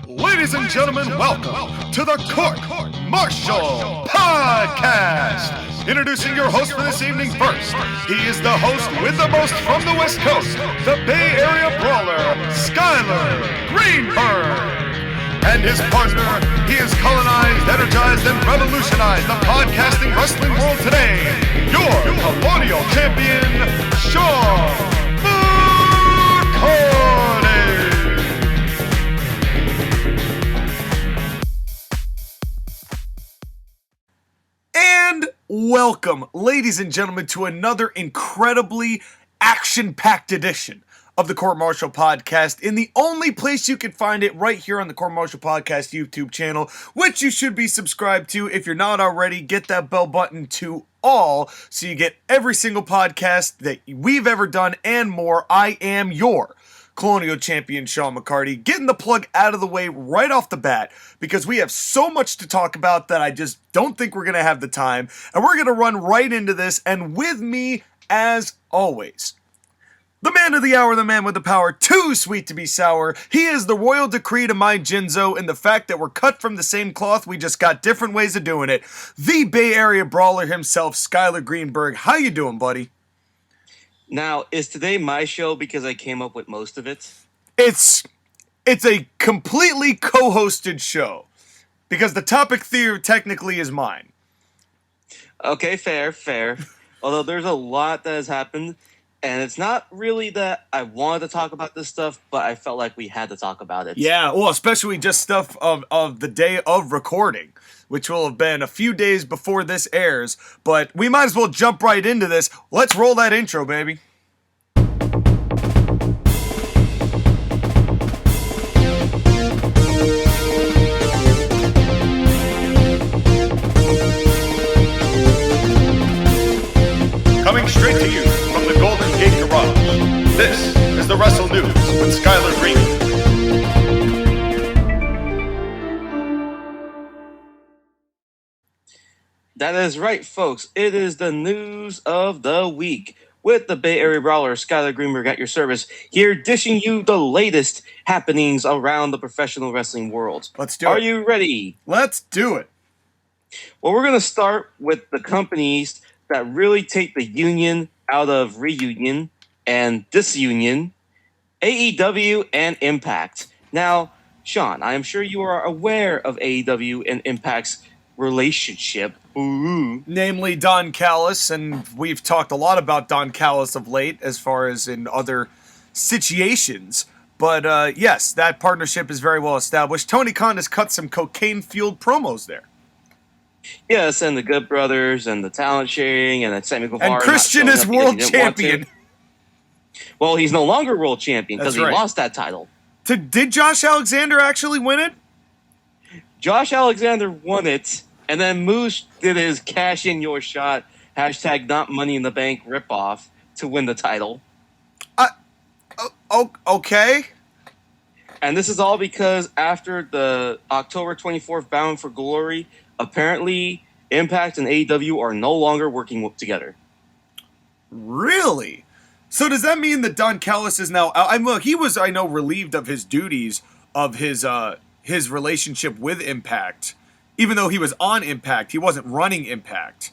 Ladies and gentlemen, welcome to the Court-Martail Podcast. Introducing your host for this evening first. He is the host with the most from the West Coast, the Bay Area Brawler, Skylar Greenberg. And his partner, he has colonized, energized, and revolutionized the podcasting wrestling world today. Your Colonial champion, Sean McCarty. And welcome, ladies and gentlemen, to another incredibly action-packed edition of the Court-Martail Podcast, in the only place you can find it, right here on the Court-Martail Podcast YouTube channel, which you should be subscribed to. If you're not already, get that bell button to all, so you get every single podcast that we've ever done and more. I am your Colonial champion, Sean McCarty, getting the plug out of the way right off the bat, because we have so much to talk about that I just don't think we're going to have the time, and we're going to run right into this. And with me, as always, the man of the hour, the man with the power, too sweet to be sour. He is the royal decree to my Jinzo, and the fact that we're cut from the same cloth, we just got different ways of doing it. The Bay Area Brawler himself, Skylar Greenberg. How you doing, buddy? Now, is today my show because I came up with most of it? It's a completely co-hosted show, because the topic theory technically is mine. Okay, fair. Although there's a lot that has happened, and it's not really that I wanted to talk about this stuff, but I felt like we had to talk about it. Yeah, well, especially just stuff of the day of recording, which will have been a few days before this airs, but we might as well jump right into this. Let's roll that intro, baby. Coming straight to you from the Golden Gate Garage, this is the Wrestle News with Skylar Greenberg. That is right, folks. It is the news of the week with the Bay Area Brawler, Skylar Greenberg, at your service, here dishing you the latest happenings around the professional wrestling world. Let's do it. Are you ready? Let's do it. Well, we're going to start with the companies that really take the union out of reunion and disunion, AEW and Impact. Now, Sean, I am sure you are aware of AEW and Impact's relationship. Ooh. Namely Don Callis, and we've talked a lot about Don Callis of late as far as in other situations. But yes, that partnership is very well established. Tony Khan has cut some cocaine-fueled promos there. Yes, and the Good Brothers, and the talent sharing, and Sammy Guevara. And Christian is world champion. Well, he's no longer world champion because he lost that title. Did Josh Alexander actually win it? Josh Alexander won it, and then Moose did his cash in your shot, hashtag not money in the bank ripoff, to win the title. Okay. And this is all because after the October 24th Bound for Glory, apparently Impact and AEW are no longer working together. Really? So does that mean that Don Callis is now out? He was, I know, relieved of his duties of his relationship with Impact. Even though he was on Impact, he wasn't running Impact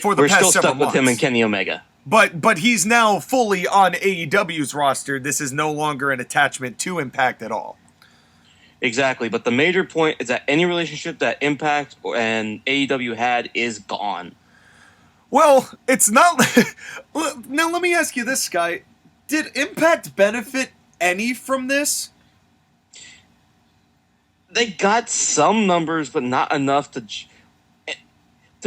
for the past several months. We're still stuck with him and Kenny Omega. But he's now fully on AEW's roster. This is no longer an attachment to Impact at all. Exactly, but the major point is that any relationship that Impact and AEW had is gone. Well, it's not... Now, let me ask you this, Sky. Did Impact benefit any from this? They got some numbers, but not enough to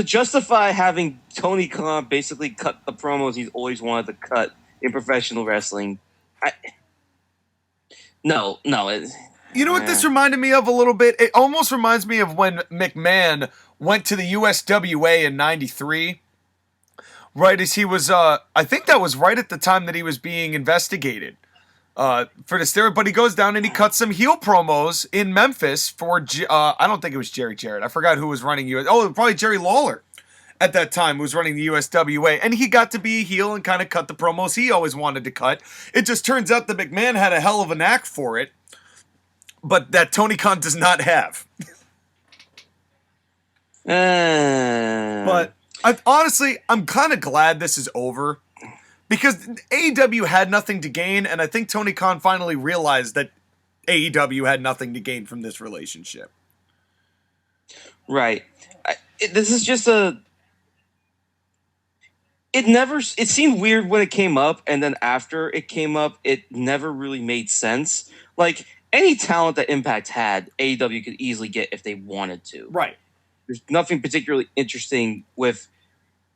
justify having Tony Khan basically cut the promos he's always wanted to cut in professional wrestling. No. You know what this reminded me of a little bit? It almost reminds me of when McMahon went to the USWA in '93. Right as he was, I think that was right at the time that he was being investigated for the steroid. But he goes down and he cuts some heel promos in Memphis for, I don't think it was Jerry Jarrett. I forgot who was running US. Oh, probably Jerry Lawler at that time, who was running the USWA. And he got to be a heel and kind of cut the promos he always wanted to cut. It just turns out that McMahon had a hell of a knack for it. but that Tony Khan does not have. But honestly, I'm kind of glad this is over because AEW had nothing to gain, and I think Tony Khan finally realized that AEW had nothing to gain from this relationship. Right. This is just a... It seemed weird when it came up, and then after it came up, it never really made sense. Like, any talent that Impact had, AEW could easily get if they wanted to. Right. There's nothing particularly interesting with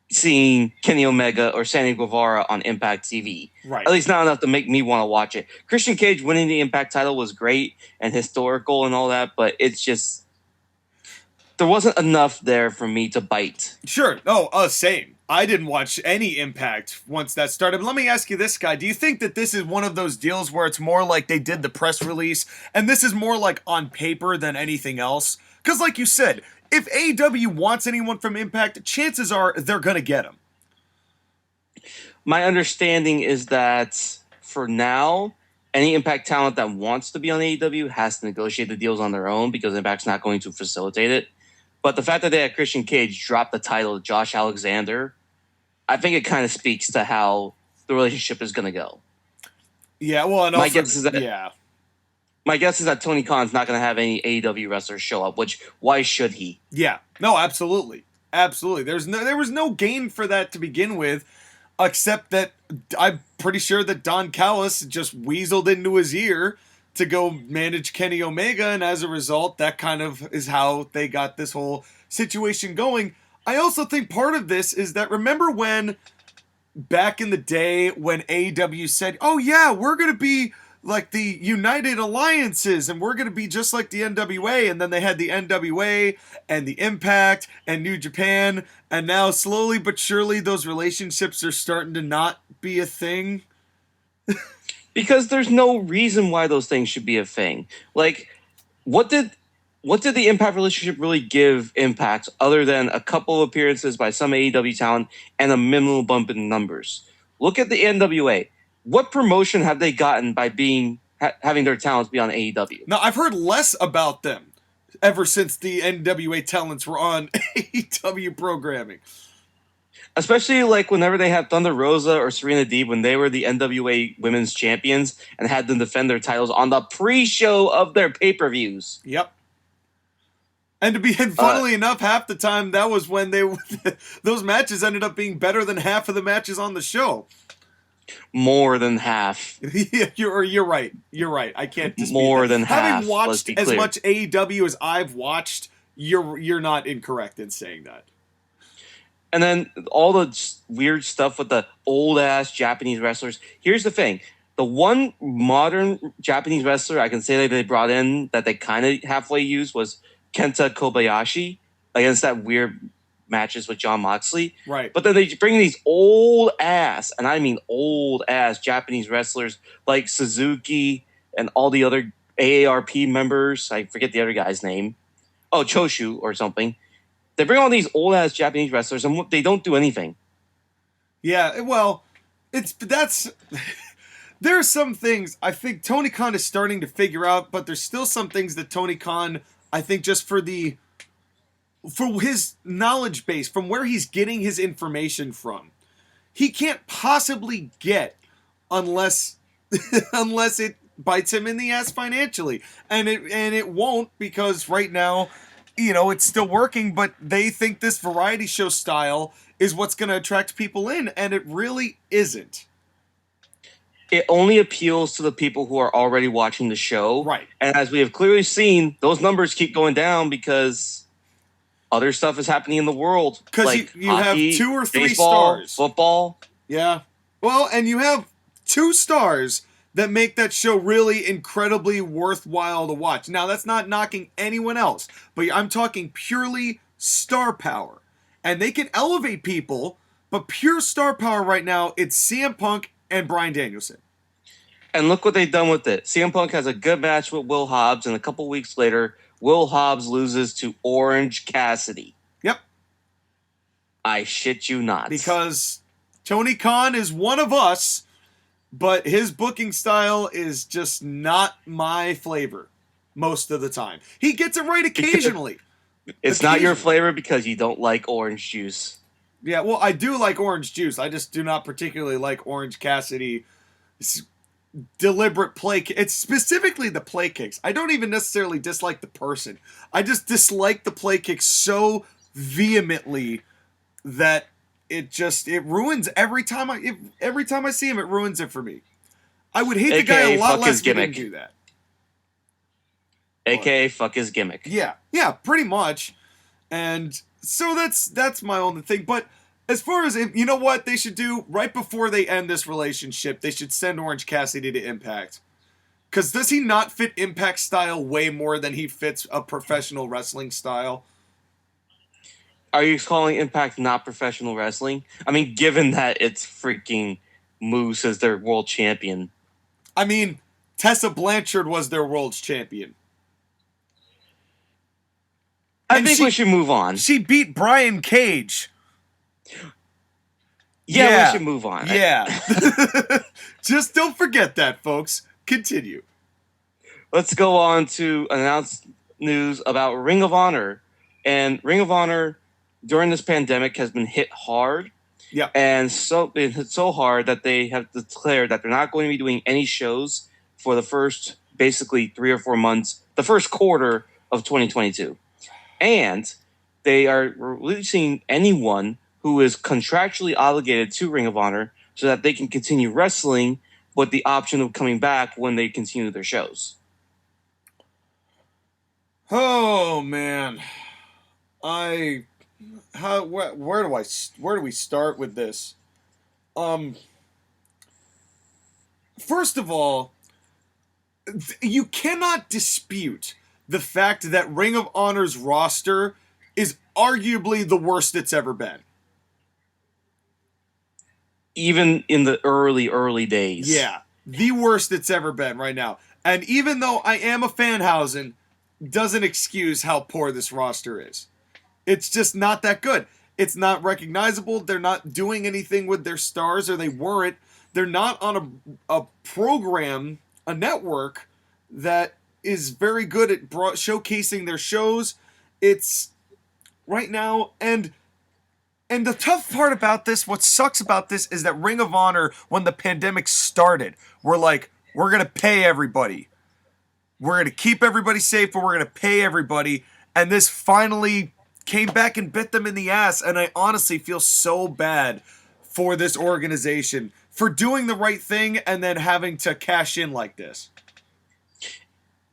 seeing Kenny Omega or Sammy Guevara on Impact TV. Right. At least not enough to make me want to watch it. Christian Cage winning the Impact title was great and historical and all that, but it's just... there wasn't enough there for me to bite. Sure. Oh, same. I didn't watch any Impact once that started. But let me ask you this, Guy. Do you think that this is one of those deals where it's more like they did the press release, and this is more like on paper than anything else? Because like you said, if AEW wants anyone from Impact, chances are they're going to get them. My understanding is that for now, any Impact talent that wants to be on AEW has to negotiate the deals on their own because Impact's not going to facilitate it. But the fact that they had Christian Cage drop the title to Josh Alexander, I think it kind of speaks to how the relationship is going to go. Yeah, well, and my guess is that Tony Khan's not going to have any AEW wrestlers show up, which, why should he? Yeah, no, absolutely. Absolutely. There was no gain for that to begin with, except that I'm pretty sure that Don Callis just weaseled into his ear to go manage Kenny Omega, and as a result, that kind of is how they got this whole situation going. I also think part of this is that, remember when back in the day when AEW said, oh yeah, we're going to be like the United Alliances and we're going to be just like the NWA, and then they had the NWA and the Impact and New Japan, and now slowly but surely those relationships are starting to not be a thing. Because there's no reason why those things should be a thing. Like, what did the Impact relationship really give Impact other than a couple of appearances by some AEW talent and a minimal bump in numbers? Look at the NWA. What promotion have they gotten by having their talents be on AEW? Now, I've heard less about them ever since the NWA talents were on AEW programming. Especially like whenever they had Thunder Rosa or Serena Deeb when they were the NWA Women's Champions and had them defend their titles on the pre-show of their pay-per-views. Yep. And funnily enough, half the time that was when those matches ended up being better than half of the matches on the show. More than half. Yeah, you're right. You're right. I can't dispute more that. than half. Having watched as much AEW as I've watched, you're not incorrect in saying that. And then all the weird stuff with the old-ass Japanese wrestlers. Here's the thing. The one modern Japanese wrestler I can say that they brought in that they kind of halfway used was Kenta Kobayashi against that weird matches with Jon Moxley. Right. But then they bring these old-ass, and I mean old-ass Japanese wrestlers like Suzuki and all the other AARP members. I forget the other guy's name. Oh, Choshu or something. They bring all these old-ass Japanese wrestlers, and they don't do anything. Yeah, well, there are some things I think Tony Khan is starting to figure out, but there's still some things that Tony Khan, I think just for his knowledge base, from where he's getting his information from, he can't possibly get unless it bites him in the ass financially. And it won't, because right now, it's still working, but they think this variety show style is what's going to attract people in, and it really isn't. It only appeals to the people who are already watching the show. Right. And as we have clearly seen, those numbers keep going down because other stuff is happening in the world. Because like you hockey, have 2 or 3 baseball, stars. Football. Yeah. Well, and you have 2 stars that make that show really incredibly worthwhile to watch. Now, that's not knocking anyone else, but I'm talking purely star power. And they can elevate people, but pure star power right now, it's CM Punk and Bryan Danielson. And look what they've done with it. CM Punk has a good match with Will Hobbs, and a couple weeks later, Will Hobbs loses to Orange Cassidy. Yep. I shit you not. Because Tony Khan is one of us, but his booking style is just not my flavor. most of the time. He gets it right occasionally. It's not your flavor because you don't like orange juice. Yeah, well, I do like orange juice. I just do not particularly like Orange Cassidy deliberate play. It's specifically the play kicks. I don't even necessarily dislike the person. I just dislike the play kicks so vehemently that it ruins every time I see him. It ruins it for me. I would hate the guy a lot less if he didn't do that. AKA fuck his gimmick. Yeah, pretty much. And so that's my only thing. But as far as, you know what they should do? Right before they end this relationship, they should send Orange Cassidy to Impact. Because does he not fit Impact style way more than he fits a professional wrestling style? Are you calling Impact not professional wrestling? I mean, given that it's freaking Moose as their world champion. I mean, Tessa Blanchard was their world champion. I think we should move on. She beat Brian Cage. Yeah, we should move on. Yeah. Just don't forget that, folks. Continue. Let's go on to announce news about Ring of Honor. And Ring of Honor, during this pandemic, has been hit hard. Yeah. And been hit so hard that they have declared that they're not going to be doing any shows for the first, basically, 3 or 4 months, the first quarter of 2022. And they are releasing anyone who is contractually obligated to Ring of Honor so that they can continue wrestling with the option of coming back when they continue their shows. Oh, man. Where do we start with this? First of all, you cannot dispute the fact that Ring of Honor's roster is arguably the worst it's ever been. Even in the early days. Yeah, the worst it's ever been right now. And even though I am a Fanhausen, doesn't excuse how poor this roster is. It's just not that good. It's not recognizable. They're not doing anything with their stars, or they weren't. They're not on a program, a network that is very good at showcasing their shows. It's right now, and the tough part about this, what sucks about this, is that Ring of Honor, when the pandemic started, we're like, we're going to pay everybody. We're going to keep everybody safe, but we're going to pay everybody. And this finally came back and bit them in the ass. And I honestly feel so bad for this organization for doing the right thing and then having to cash in like this.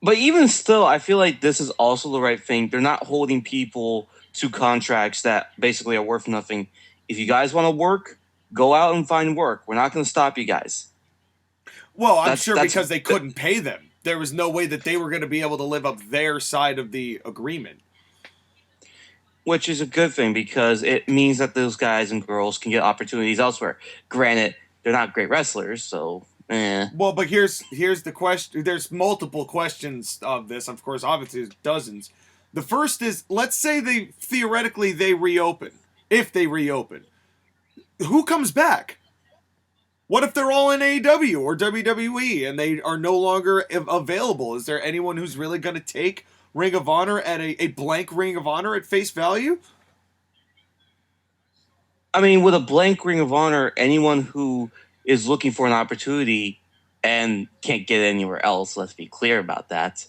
But even still, I feel like this is also the right thing. They're not holding people to contracts that basically are worth nothing. If you guys want to work, go out and find work. We're not going to stop you guys. Well, I'm sure because they couldn't pay them. There was no way that they were going to be able to live up their side of the agreement. Which is a good thing because it means that those guys and girls can get opportunities elsewhere. Granted, they're not great wrestlers, so Well, but here's the question. There's multiple questions of this. Of course, obviously there's dozens. The first is, let's say they reopen. If they reopen, who comes back? What if they're all in AEW or WWE and they are no longer available? Is there anyone who's really going to take Ring of Honor at a blank Ring of Honor at face value? I mean, with a blank Ring of Honor, anyone who is looking for an opportunity and can't get anywhere else, let's be clear about that,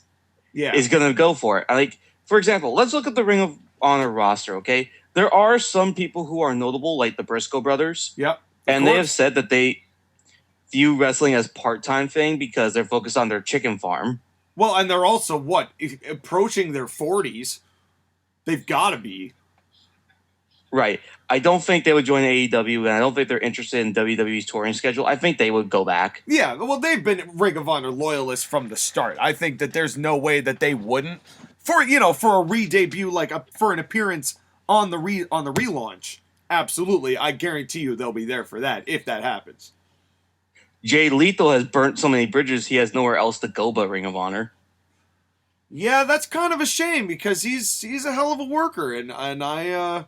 is going to go for it. Like, for example, let's look at the Ring of Honor roster, okay? There are some people who are notable, like the Briscoe brothers. Yep. And they have said that they view wrestling as part-time thing because they're focused on their chicken farm. Well, and they're also, approaching their 40s. They've got to be. Right. I don't think they would join AEW, and I don't think they're interested in WWE's touring schedule. I think they would go back. Yeah, well, they've been Ring of Honor loyalists from the start. I think that there's no way that they wouldn't. For a re-debut, for an appearance on the relaunch, absolutely. I guarantee you they'll be there for that, if that happens. Jay Lethal has burnt so many bridges, he has nowhere else to go but Ring of Honor. Yeah, that's kind of a shame because he's a hell of a worker, and I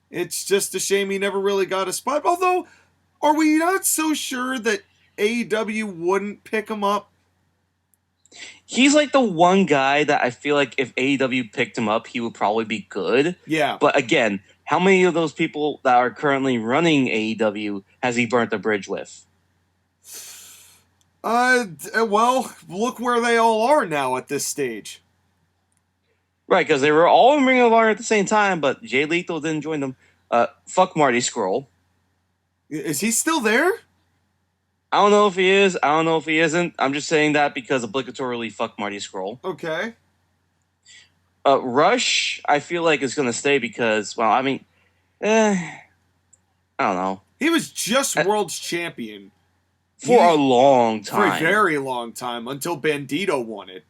it's just a shame he never really got a spot. Although, are we not so sure that AEW wouldn't pick him up? He's like the one guy that I feel like if AEW picked him up, he would probably be good. Yeah. But again, how many of those people that are currently running AEW has he burnt the bridge with? Well, look where they all are now at this stage. Right, because they were all in Ring of Honor at the same time, but Jay Lethal didn't join them. Fuck Marty Scurll. Is he still there? I don't know if he is. I don't know if he isn't. I'm just saying that because obligatorily fuck Marty Scurll. Okay. Rush, I feel like is going to stay because, well, I mean, I don't know. He was just world's champion. For a long time. For a very long time, until Bandito won it.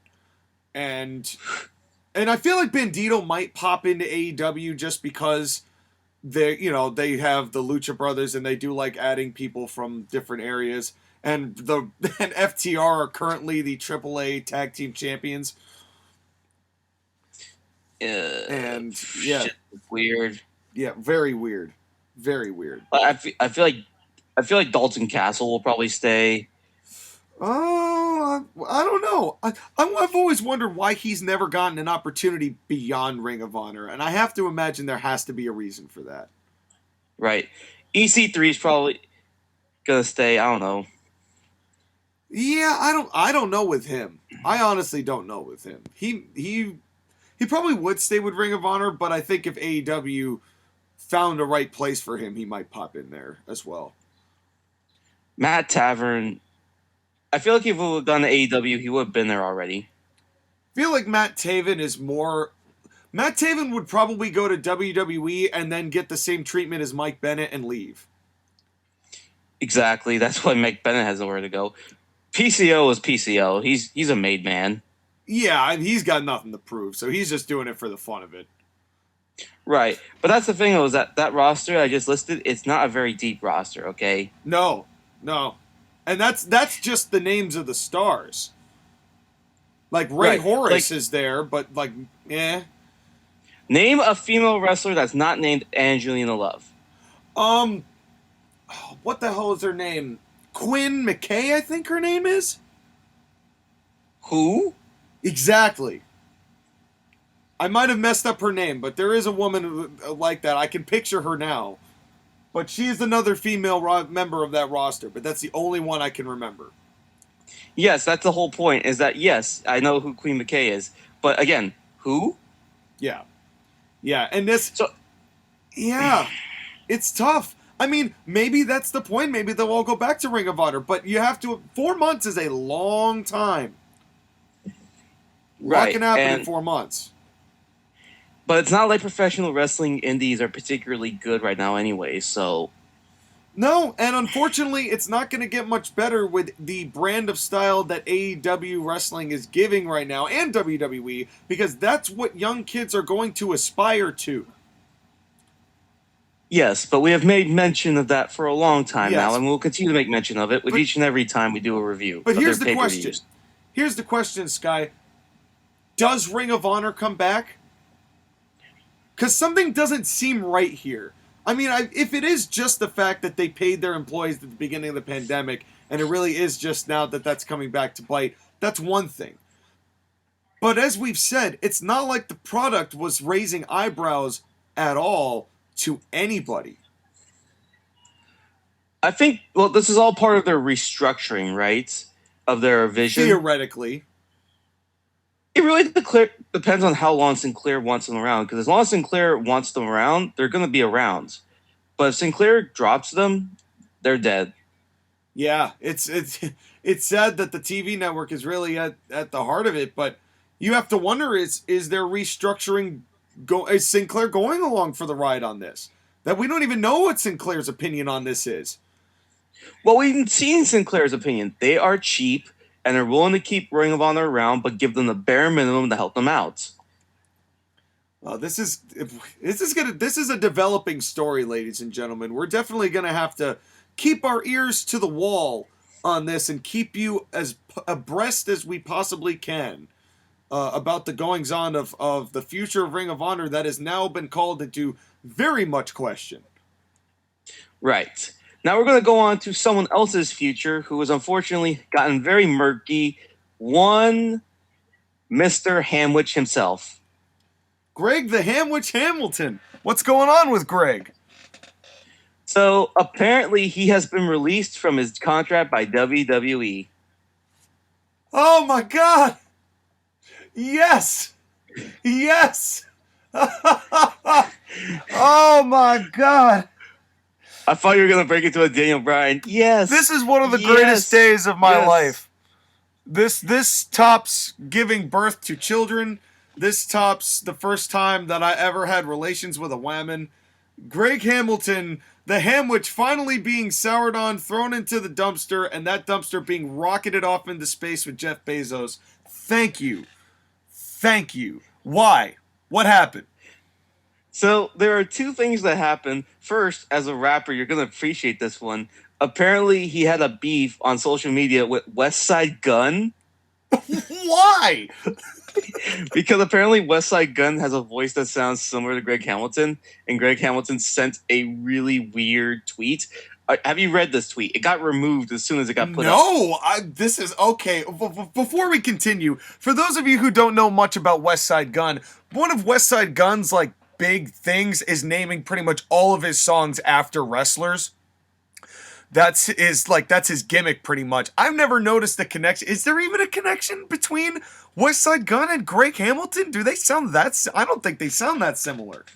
And I feel like Bandito might pop into AEW just because they have the Lucha Brothers and they do like adding people from different areas. And FTR are currently the AAA Tag Team Champions. And yeah, weird. Yeah, very weird. Very weird. I feel like Dalton Castle will probably stay. Oh, I don't know. I've always wondered why he's never gotten an opportunity beyond Ring of Honor, and I have to imagine there has to be a reason for that. Right. EC3 is probably gonna stay. I don't know. Yeah, I don't know with him. I honestly don't know with him. He probably would stay with Ring of Honor, but I think if AEW found a right place for him, he might pop in there as well. Matt Tavern, I feel like if he would have gone to AEW, he would have been there already. I feel like Matt Taven is more... Matt Taven would probably go to WWE and then get the same treatment as Mike Bennett and leave. Exactly. That's why Mike Bennett has nowhere to go. PCO is PCO. He's a made man. Yeah, he's got nothing to prove, so he's just doing it for the fun of it. Right. But that's the thing, though, is that roster I just listed, it's not a very deep roster, okay? No. And that's just the names of the stars. Like, Ray Horace is there, but, like, eh. Name a female wrestler that's not named Angelina Love. What the hell is her name? Quinn McKay, I think her name is? Who? Exactly. I might have messed up her name, but there is a woman like that. I can picture her now. But she is another female member of that roster, but that's the only one I can remember. Yes, that's the whole point, is that, yes, I know who Queen McKay is. But, again, who? Yeah. Yeah, and this... So, yeah, it's tough. I mean, maybe that's the point. Maybe they'll all go back to Ring of Honor, but you have to... 4 months is a long time. Right. What can happen in 4 months? But it's not like professional wrestling indies are particularly good right now anyway, so... No, and unfortunately, it's not going to get much better with the brand of style that AEW wrestling is giving right now, and WWE, because that's what young kids are going to aspire to. Yes, but we have made mention of that for a long time now, and we'll continue to make mention of it with each and every time we do a review. But here's the question. Here's the question, Sky. Does Ring of Honor come back? Because something doesn't seem right here. I mean, if it is just the fact that they paid their employees at the beginning of the pandemic, and it really is just now that that's coming back to bite, that's one thing. But as we've said, it's not like the product was raising eyebrows at all to anybody. I think, well, this is all part of their restructuring, right? Of their vision. Theoretically. It really depends on how long Sinclair wants them around. Because as long as Sinclair wants them around, they're going to be around. But if Sinclair drops them, they're dead. Yeah, it's sad that the TV network is really at the heart of it. But you have to wonder, is there restructuring? Is Sinclair going along for the ride on this? That we don't even know what Sinclair's opinion on this is. Well, we've seen Sinclair's opinion. They are cheap. And they're willing to keep Ring of Honor around, but give them the bare minimum to help them out. This is a developing story, ladies and gentlemen. We're definitely gonna have to keep our ears to the wall on this and keep you as abreast as we possibly can about the goings on of the future of Ring of Honor that has now been called into very much question. Right. Now we're going to go on to someone else's future who has unfortunately gotten very murky one Mr. Hamwich himself. Greg the Hamwich Hamilton. What's going on with Greg? So apparently he has been released from his contract by WWE. Oh my God! Yes! Yes! Oh my God! I thought you were going to break into a Daniel Bryan. Yes. This is one of the greatest days of my life. This tops giving birth to children. This tops the first time that I ever had relations with a woman. Greg Hamilton, the Hamwich, finally being soured on, thrown into the dumpster, and that dumpster being rocketed off into space with Jeff Bezos. Thank you. Thank you. Why? What happened? So there are two things that happened. First, as a rapper, you're going to appreciate this one. Apparently, he had a beef on social media with West Side Gun. Why? Because apparently West Side Gun has a voice that sounds similar to Greg Hamilton, and Greg Hamilton sent a really weird tweet. Have you read this tweet? It got removed as soon as it got put up. No, this is okay. Before we continue, for those of you who don't know much about West Side Gun, one of West Side Gun's like big things is naming pretty much all of his songs after wrestlers. That's his gimmick pretty much. I've never noticed the connection. Is there even a connection between West Side Gun and Greg Hamilton? Do they sound that? I don't think they sound that similar.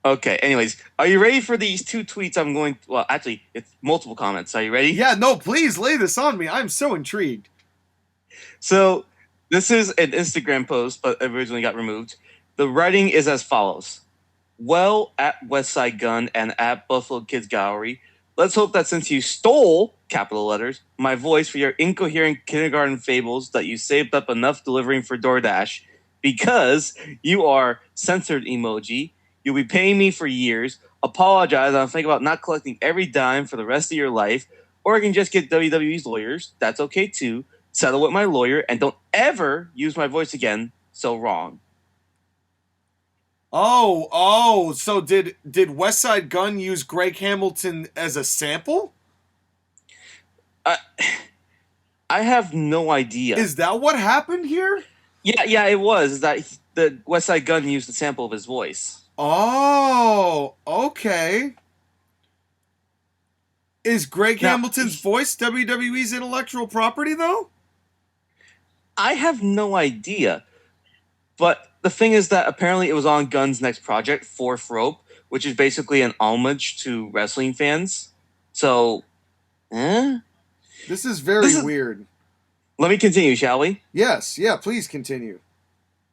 Okay, anyways, are you ready for these two tweets I'm going to... Well, actually, it's multiple comments. Are you ready? Yeah, no, please lay this on me. I'm so intrigued. So, this is an Instagram post, but originally got removed. The writing is as follows. Well, at West Side Gun and at Buffalo Kids Gallery, let's hope that since you stole, capital letters, my voice for your incoherent kindergarten fables that you saved up enough delivering for DoorDash, because you are censored emoji, you'll be paying me for years, apologize, I'll think about not collecting every dime for the rest of your life, or I can just get WWE's lawyers, that's okay too, settle with my lawyer, and don't ever use my voice again, so wrong. Oh, so did West Side Gun use Greg Hamilton as a sample? I have no idea. Is that what happened here? Yeah, it was. Is that the West Side Gun used a sample of his voice. Oh, okay. Is Greg Hamilton's voice WWE's intellectual property, though? I have no idea. But the thing is that apparently it was on Gunn's next project, Fourth Rope, which is basically an homage to wrestling fans. So, This is very weird. Let me continue, shall we? Yes, please continue.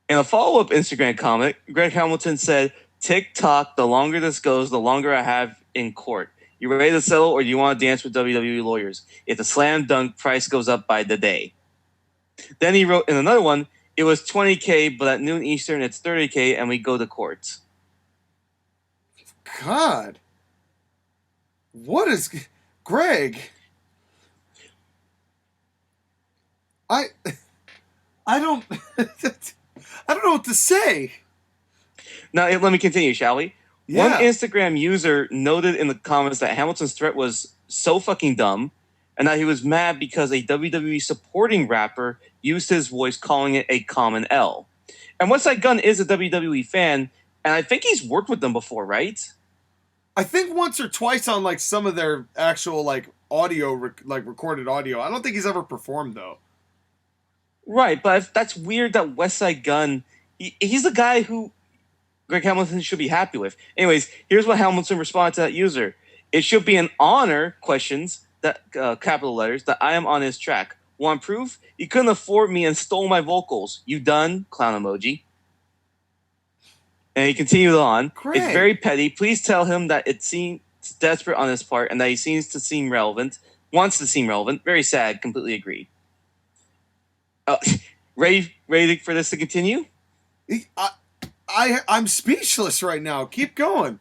In a follow-up Instagram comment, Greg Hamilton said, "TikTok, the longer this goes, the longer I have in court. You ready to settle or do you want to dance with WWE lawyers? If the slam dunk price goes up by the day." Then he wrote in another one, "It was $20K, but at noon Eastern, it's $30K, and we go to court." God. What is... Greg... I don't... I don't know what to say. Now, let me continue, shall we? Yeah. One Instagram user noted in the comments that Hamilton's threat was so fucking dumb, and that he was mad because a WWE supporting rapper used his voice, calling it a common L. And West Side Gun is a WWE fan, and I think he's worked with them before, right? I think once or twice on like some of their actual like audio, recorded audio. I don't think he's ever performed though. Right, but that's weird that West Side Gun, he's the guy who Greg Hamilton should be happy with. Anyways, here's what Hamilton responded to that user. "It should be an honor, questions, that capital letters, that I am on his track. Want proof? You couldn't afford me and stole my vocals. You done?" Clown emoji. And he continued on. Great. "It's very petty. Please tell him that it seems desperate on his part and that he seems to seem relevant. Wants to seem relevant. Very sad. Completely agreed." Ready for this to continue? I'm speechless right now. Keep going.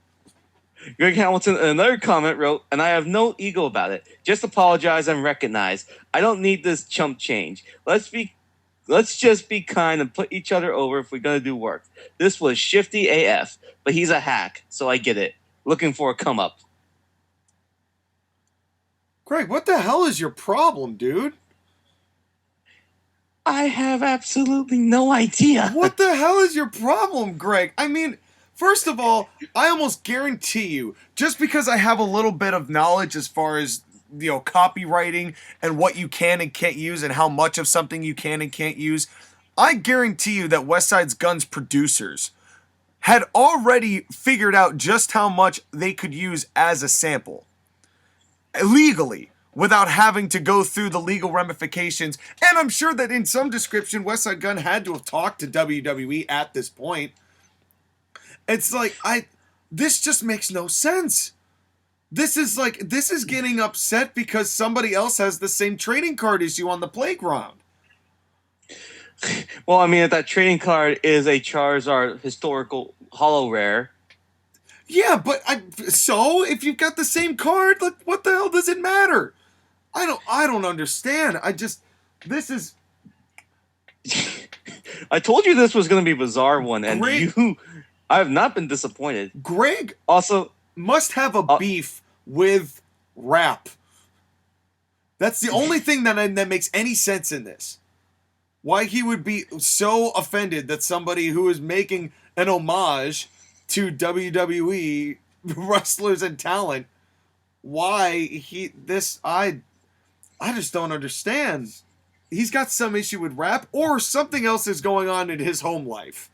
Greg Hamilton in another comment wrote, "And I have no ego about it. Just apologize and recognize. I don't need this chump change. Let's just be kind and put each other over if we're gonna do work. This was shifty AF, but he's a hack, so I get it. Looking for a come up." Greg, what the hell is your problem, dude? I have absolutely no idea. What the hell is your problem, Greg? I mean, first of all, I almost guarantee you, just because I have a little bit of knowledge as far as, copywriting and what you can and can't use and how much of something you can and can't use, I guarantee you that West Side Gun's producers had already figured out just how much they could use as a sample legally without having to go through the legal ramifications. And I'm sure that in some description, West Side Gun had to have talked to WWE at this point. It's like, this just makes no sense. This is getting upset because somebody else has the same trading card as you on the playground. Well, I mean, if that trading card is a Charizard historical holo rare. Yeah, but so if you've got the same card, like, what the hell does it matter? I don't understand. This is. I told you this was going to be a bizarre one, and I have not been disappointed. Greg also must have a beef with rap. That's the only thing that makes any sense in this. Why he would be so offended that somebody who is making an homage to WWE wrestlers and talent, I just don't understand. He's got some issue with rap, or something else is going on in his home life.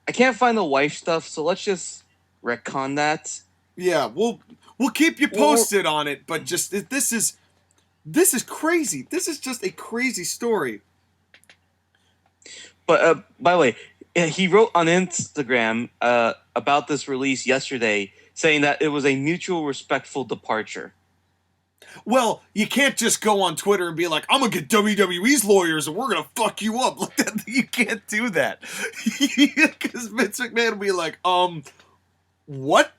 I can't find the wife stuff, so let's just retcon that. Yeah, we'll keep you posted on it, but just this is crazy. This is just a crazy story. But by the way, he wrote on Instagram about this release yesterday, saying that it was a mutual, respectful departure. Well, you can't just go on Twitter and be like, I'm going to get WWE's lawyers and we're going to fuck you up. You can't do that. Because Vince McMahon will be like, what?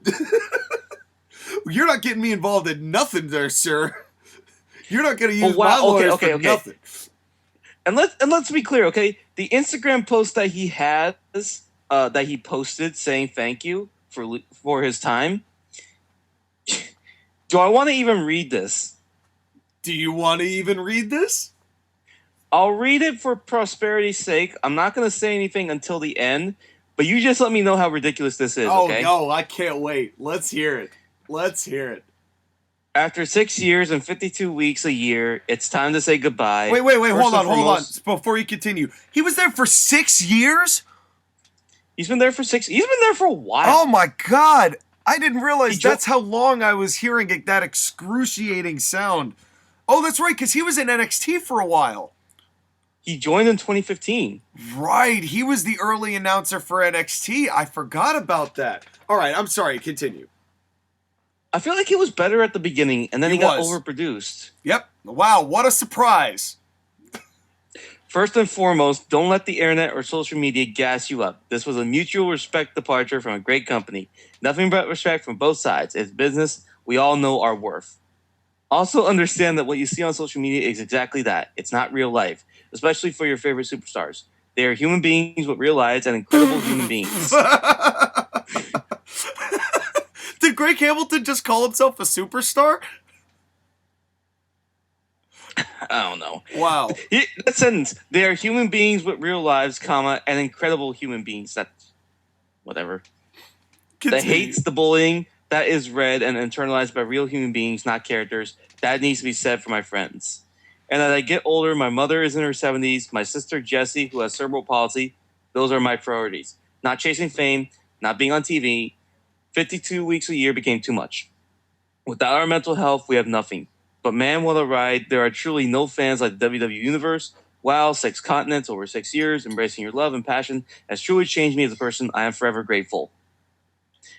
You're not getting me involved in nothing there, sir. You're not going to use my lawyers for nothing. And let's be clear, okay? The Instagram post that he has, that he posted saying thank you for his time. Do I want to even read this? Do you want to even read this? I'll read it for prosperity's sake. I'm not going to say anything until the end, but you just let me know how ridiculous this is, okay? Oh, no, I can't wait. Let's hear it. After 6 years and 52 weeks a year, it's time to say goodbye. Wait, hold on. Before you continue. He was there for 6 years? He's been there for a while. Oh, my God. I didn't realize that's how long I was hearing that excruciating sound. Oh, that's right, because he was in NXT for a while. He joined in 2015. Right, he was the early announcer for NXT. I forgot about that. All right, I'm sorry, continue. I feel like he was better at the beginning, and then he got overproduced. Yep. Wow, what a surprise. First and foremost, don't let the internet or social media gas you up. This was a mutual respect departure from a great company. Nothing but respect from both sides. It's business. We all know our worth. Also understand that what you see on social media is exactly that. It's not real life, especially for your favorite superstars. They are human beings with real lives and incredible human beings. Did Greg Hamilton just call himself a superstar? I don't know. Wow. That sentence. They are human beings with real lives, comma, and incredible human beings. That's whatever. Continue. That hates the bullying that is read and internalized by real human beings, not characters. That needs to be said for my friends. And as I get older, my mother is in her 70s, my sister Jessie, who has cerebral palsy, those are my priorities. Not chasing fame, not being on TV. 52 weeks a year became too much. Without our mental health, we have nothing. But man, what a ride. There are truly no fans like the WWE Universe. Wow, 6 continents over 6 years, embracing your love and passion has truly changed me as a person. I am forever grateful.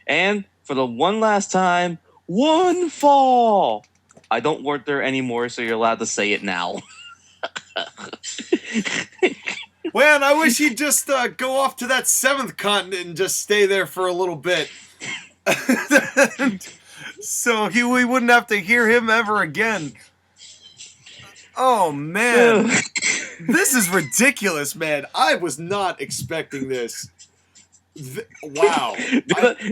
And for the one last time, one fall. I don't work there anymore, so you're allowed to say it now. Man, I wish he'd just go off to that 7th continent and just stay there for a little bit. So we wouldn't have to hear him ever again. Oh, man. This is ridiculous, man. I was not expecting this. Wow.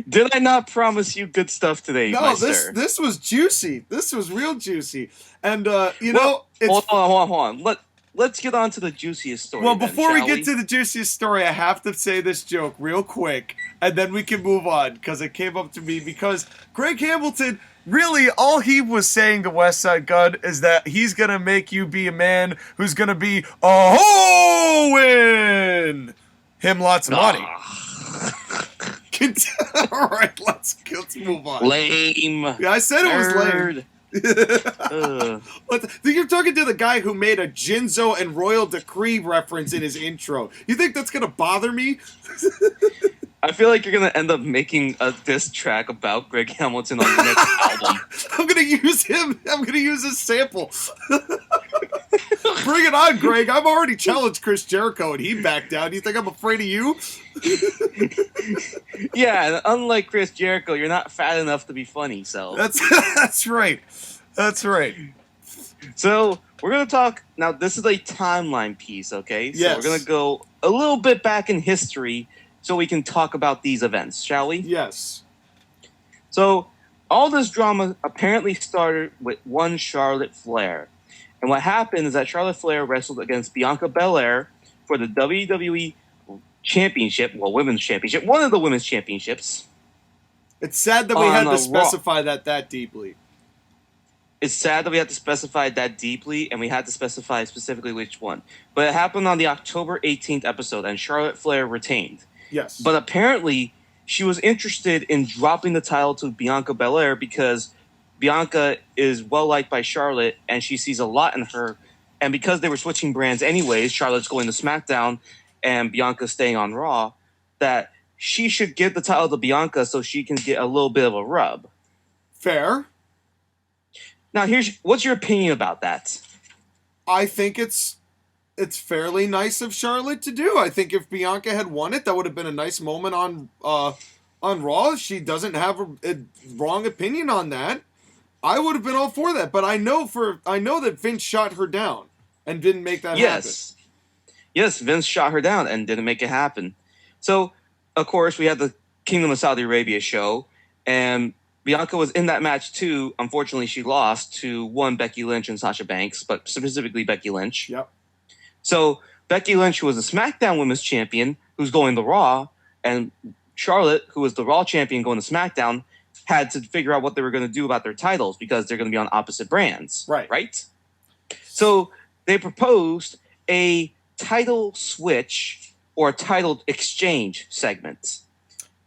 Did I not promise you good stuff today, No, Meister? this was juicy. This was real juicy. And Hold on. Let's get on to the juiciest story. Well, then, before we shall get to the juiciest story, I have to say this joke real quick, and then we can move on, because it came up to me, because Greg Hamilton, really, all he was saying to West Side Gun is that he's going to make you be a man who's going to be a hoeing him lots of money. All right, let's move on. Lame. Yeah, I said it was lame. Nerd. You're talking to the guy who made a Jinzo and Royal Decree reference in his intro. You think that's gonna bother me? I feel like you're gonna end up making a diss track about Greg Hamilton on the next album. I'm gonna use him. I'm gonna use his sample. Bring it on, Greg. I've already challenged Chris Jericho and he backed down. You think I'm afraid of you? Yeah, and unlike Chris Jericho, you're not fat enough to be funny, so. That's right. That's right. So, we're going to talk, now this is a timeline piece, okay? So Yes. we're going to go a little bit back in history so we can talk about these events, shall we? Yes. So, all this drama apparently started with one Charlotte Flair. And what happened is that Charlotte Flair wrestled against Bianca Belair for the WWE Championship, well, Women's Championship, one of the Women's Championships. It's sad that we had to specify that deeply. It's sad that we had to specify that deeply, and we had to specify specifically which one. But it happened on the October 18th episode, and Charlotte Flair retained. Yes. But apparently, she was interested in dropping the title to Bianca Belair because Bianca is well-liked by Charlotte, and she sees a lot in her. And because they were switching brands anyways, Charlotte's going to SmackDown, and Bianca's staying on Raw, that she should give the title to Bianca so she can get a little bit of a rub. Fair. Now, what's your opinion about that? I think it's fairly nice of Charlotte to do. I think if Bianca had won it, that would have been a nice moment on Raw. She doesn't have a wrong opinion on that. I would have been all for that, but I know that Vince shot her down and didn't make that happen. Yes, Vince shot her down and didn't make it happen. So, of course, we had the Kingdom of Saudi Arabia show, and Bianca was in that match too. Unfortunately, she lost to one Becky Lynch and Sasha Banks, but specifically Becky Lynch. Yep. So Becky Lynch, who was the SmackDown Women's Champion, who's going to Raw, and Charlotte, who was the Raw Champion going to SmackDown, had to figure out what they were going to do about their titles because they're going to be on opposite brands. Right. So they proposed a title switch or a title exchange segment.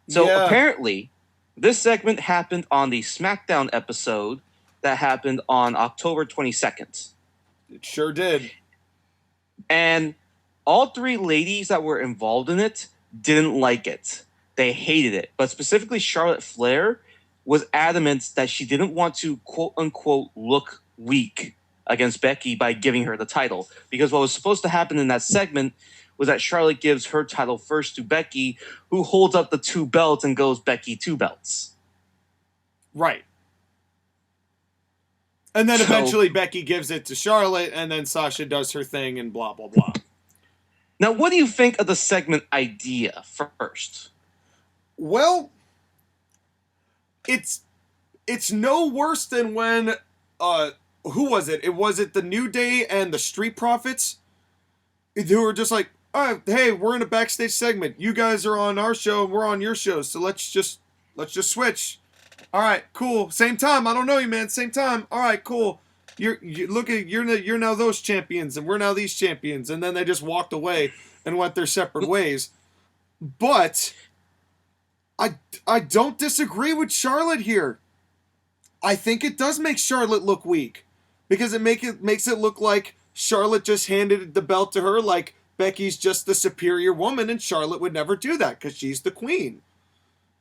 So apparently, this segment happened on the SmackDown episode that happened on October 22nd. It sure did. And all three ladies that were involved in it didn't like it. They hated it. But specifically, Charlotte Flair was adamant that she didn't want to, quote-unquote, look weak against Becky by giving her the title. Because what was supposed to happen in that segment was that Charlotte gives her title first to Becky, who holds up the two belts and goes, Becky, 2 belts. Right. And then eventually Becky gives it to Charlotte, and then Sasha does her thing and blah, blah, blah. Now, what do you think of the segment idea first? Well, it's no worse than when, who was it? Was it the New Day and the Street Profits? Who were just like, oh, hey, we're in a backstage segment. You guys are on our show, we're on your show, so let's just switch. All right, cool. Same time. I don't know you, man. Same time. All right, cool. You're now those champions, and we're now these champions. And then they just walked away and went their separate ways. But I don't disagree with Charlotte here. I think it does make Charlotte look weak because it makes it look like Charlotte just handed the belt to her, like Becky's just the superior woman, and Charlotte would never do that because she's the queen.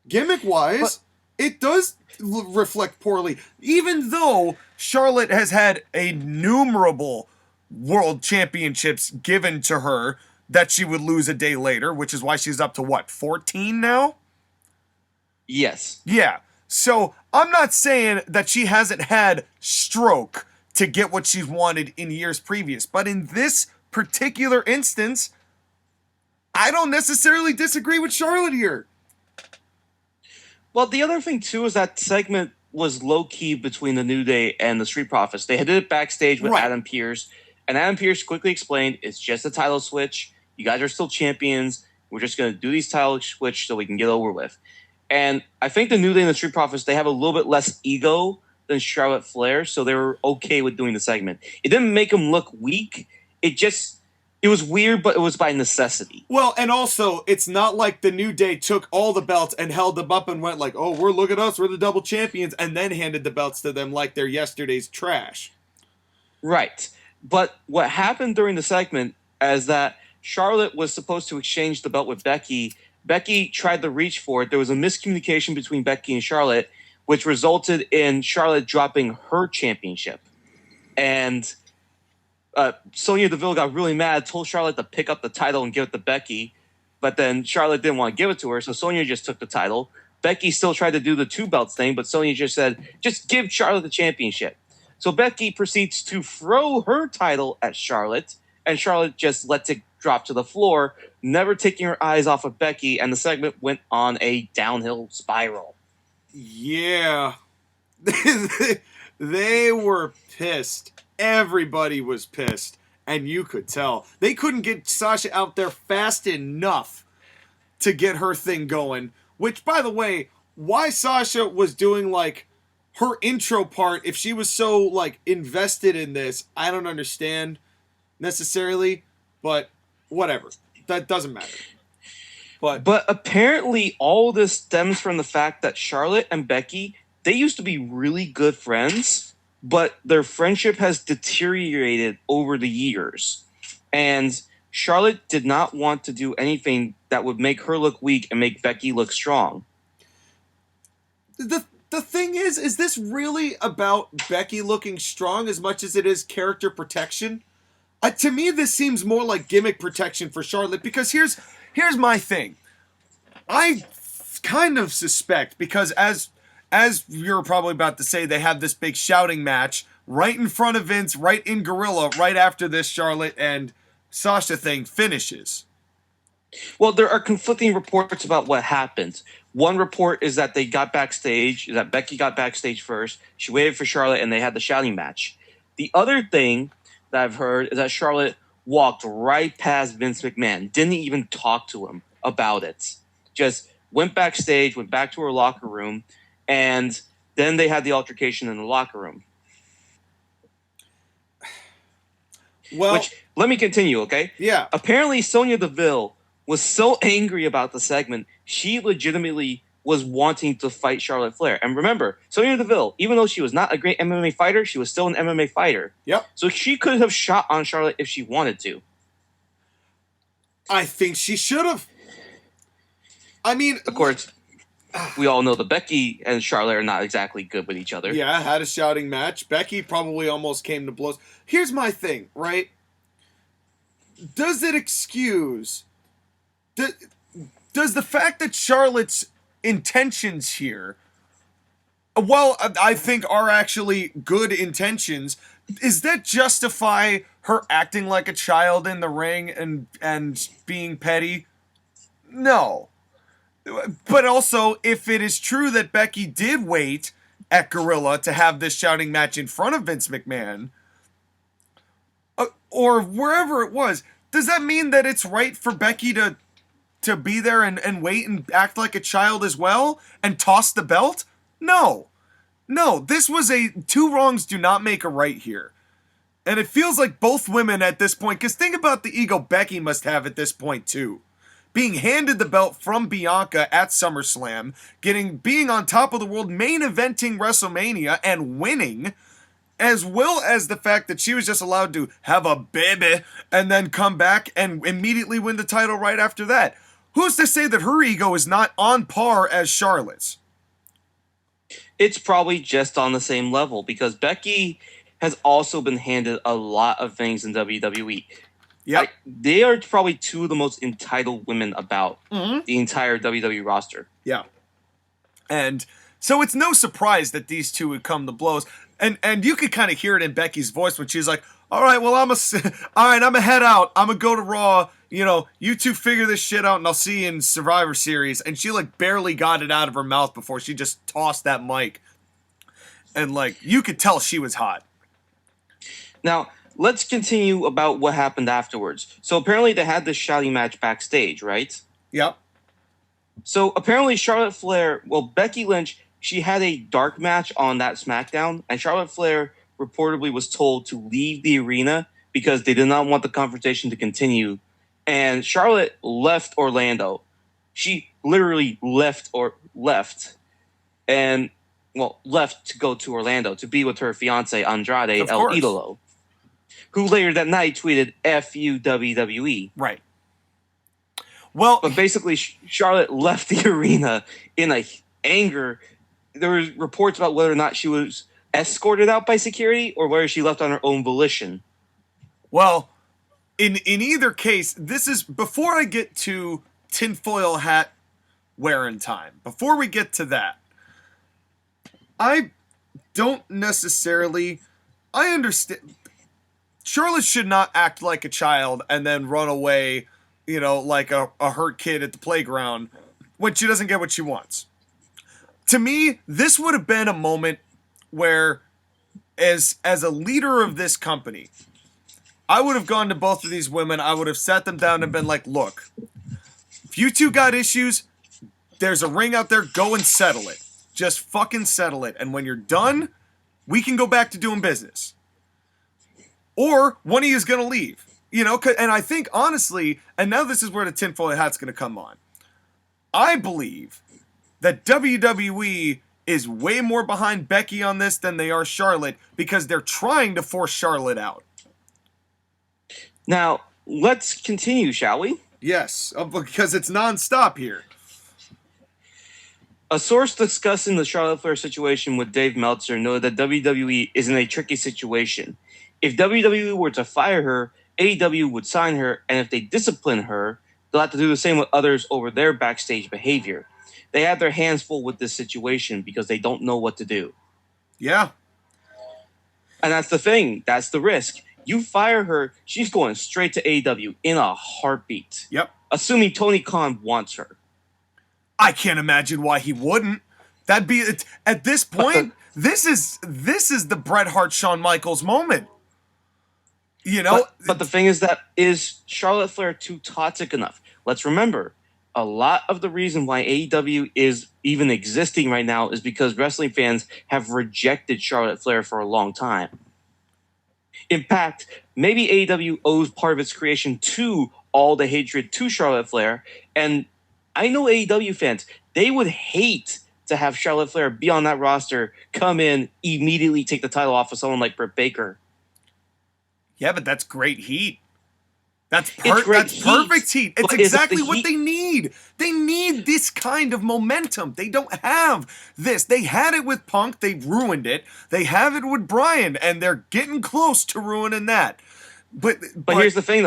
Gimmick-wise, it does reflect poorly, even though Charlotte has had innumerable world championships given to her that she would lose a day later, which is why she's up to, what, 14 now? Yes. Yeah. So I'm not saying that she hasn't had stroke to get what she's wanted in years previous, but in this particular instance, I don't necessarily disagree with Charlotte here. Well, the other thing too is that segment was low key between the New Day and the Street Profits. They did it backstage with Right. Adam Pearce, and Adam Pearce quickly explained it's just a title switch. You guys are still champions. We're just going to do these title switch so we can get over with. And I think the New Day and the Street Profits, they have a little bit less ego than Charlotte Flair, so they were okay with doing the segment. It didn't make them look weak. It was weird, but it was by necessity. Well, and also, it's not like the New Day took all the belts and held them up and went like, oh, look at us, we're the double champions, and then handed the belts to them like they're yesterday's trash. Right. But what happened during the segment is that Charlotte was supposed to exchange the belt with Becky. Becky tried to reach for it. There was a miscommunication between Becky and Charlotte, which resulted in Charlotte dropping her championship. And Sonya Deville got really mad, told Charlotte to pick up the title and give it to Becky, but then Charlotte didn't want to give it to her, so Sonya just took the title. Becky still tried to do the two belts thing, but Sonya just said, just give Charlotte the championship. So Becky proceeds to throw her title at Charlotte, and Charlotte just lets it drop to the floor, never taking her eyes off of Becky, and the segment went on a downhill spiral. Yeah. They were pissed. Everybody was pissed, and you could tell. They couldn't get Sasha out there fast enough to get her thing going, which, by the way, why Sasha was doing, like, her intro part, if she was so, like, invested in this, I don't understand necessarily, but whatever. That doesn't matter. But apparently all this stems from the fact that Charlotte and Becky, they used to be really good friends, but their friendship has deteriorated over the years. And Charlotte did not want to do anything that would make her look weak and make Becky look strong. The thing is this really about Becky looking strong as much as it is character protection? To me, this seems more like gimmick protection for Charlotte, because here's my thing. I kind of suspect, because as you're probably about to say, they have this big shouting match right in front of Vince, right in Gorilla, right after this Charlotte and Sasha thing finishes. Well, there are conflicting reports about what happened. One report is that they got backstage, that Becky got backstage first. She waited for Charlotte, and they had the shouting match. The other thing that I've heard is that Charlotte walked right past Vince McMahon, didn't even talk to him about it. Just went backstage, went back to her locker room, and then they had the altercation in the locker room. Well, which, let me continue, okay? Yeah. Apparently, Sonya Deville was so angry about the segment, she legitimately was wanting to fight Charlotte Flair. And remember, Sonya Deville, even though she was not a great MMA fighter, she was still an MMA fighter. Yep. So she could have shot on Charlotte if she wanted to. I think she should have. I mean, of course, we all know that Becky and Charlotte are not exactly good with each other. Yeah, had a shouting match. Becky probably almost came to blows. Here's my thing, right? Does it excuse... Does the fact that Charlotte's intentions here, well, I think are actually good intentions, is that justify her acting like a child in the ring and being petty? No. But also, if it is true that Becky did wait at Gorilla to have this shouting match in front of Vince McMahon, or wherever it was, does that mean that it's right for Becky to be there and wait and act like a child as well and toss the belt? No. No, this was two wrongs do not make a right here. And it feels like both women at this point, because think about the ego Becky must have at this point too. Being handed the belt from Bianca at SummerSlam, being on top of the world, main eventing WrestleMania and winning, as well as the fact that she was just allowed to have a baby and then come back and immediately win the title right after that. Who's to say that her ego is not on par as Charlotte's? It's probably just on the same level, because Becky has also been handed a lot of things in WWE. Yeah, they are probably two of the most entitled women about the entire WWE roster. Yeah. And so it's no surprise that these two would come to blows. And you could kind of hear it in Becky's voice when she's like, all right, well, I'm gonna head out. I'm gonna go to Raw. You know, you two figure this shit out, and I'll see you in Survivor Series. And she, like, barely got it out of her mouth before she just tossed that mic. And, like, you could tell she was hot. Now, let's continue about what happened afterwards. So apparently they had this shouting match backstage, right? Yep. So apparently Charlotte Flair, Becky Lynch, she had a dark match on that SmackDown, and Charlotte Flair reportedly was told to leave the arena because they did not want the confrontation to continue. And Charlotte left Orlando. She literally left and left to go to Orlando to be with her fiance Andrade El Idolo, who later that night tweeted "F you WWE." Right. Well, but basically, Charlotte left the arena in anger. There were reports about whether or not she was escorted out by security or whether she left on her own volition. Well, in either case, this is before I get to tinfoil hat wearing time. Before we get to that, I don't necessarily. I understand. Charlotte should not act like a child and then run away, you know, like a hurt kid at the playground when she doesn't get what she wants. To me, this would have been a moment where, as a leader of this company, I would have gone to both of these women. I would have sat them down and been like, look, if you two got issues, there's a ring out there. Go and settle it. Just fucking settle it. And when you're done, we can go back to doing business. Or one of you is going to leave. You know, and I think, honestly, and now this is where the tinfoil hat's going to come on. I believe that WWE is way more behind Becky on this than they are Charlotte because they're trying to force Charlotte out. Now, let's continue, shall we? Yes, because it's nonstop here. A source discussing the Charlotte Flair situation with Dave Meltzer noted that WWE is in a tricky situation. If WWE were to fire her, AEW would sign her, and if they discipline her, they'll have to do the same with others over their backstage behavior. They have their hands full with this situation because they don't know what to do. Yeah. And that's the thing. That's the risk. You fire her, she's going straight to AEW in a heartbeat. Yep. Assuming Tony Khan wants her. I can't imagine why he wouldn't. That'd be at this point. This is the Bret Hart Shawn Michaels moment. You know, but the thing is Charlotte Flair too toxic enough? Let's remember, a lot of the reason why AEW is even existing right now is because wrestling fans have rejected Charlotte Flair for a long time. In fact, maybe AEW owes part of its creation to all the hatred to Charlotte Flair. And I know AEW fans, they would hate to have Charlotte Flair be on that roster, come in, immediately take the title off of someone like Britt Baker. Yeah, but that's great heat. That's heat, perfect heat. It's exactly what they need. They need this kind of momentum. They don't have this. They had it with Punk. They ruined it. They have it with Bryan, and they're getting close to ruining that. But here's the thing,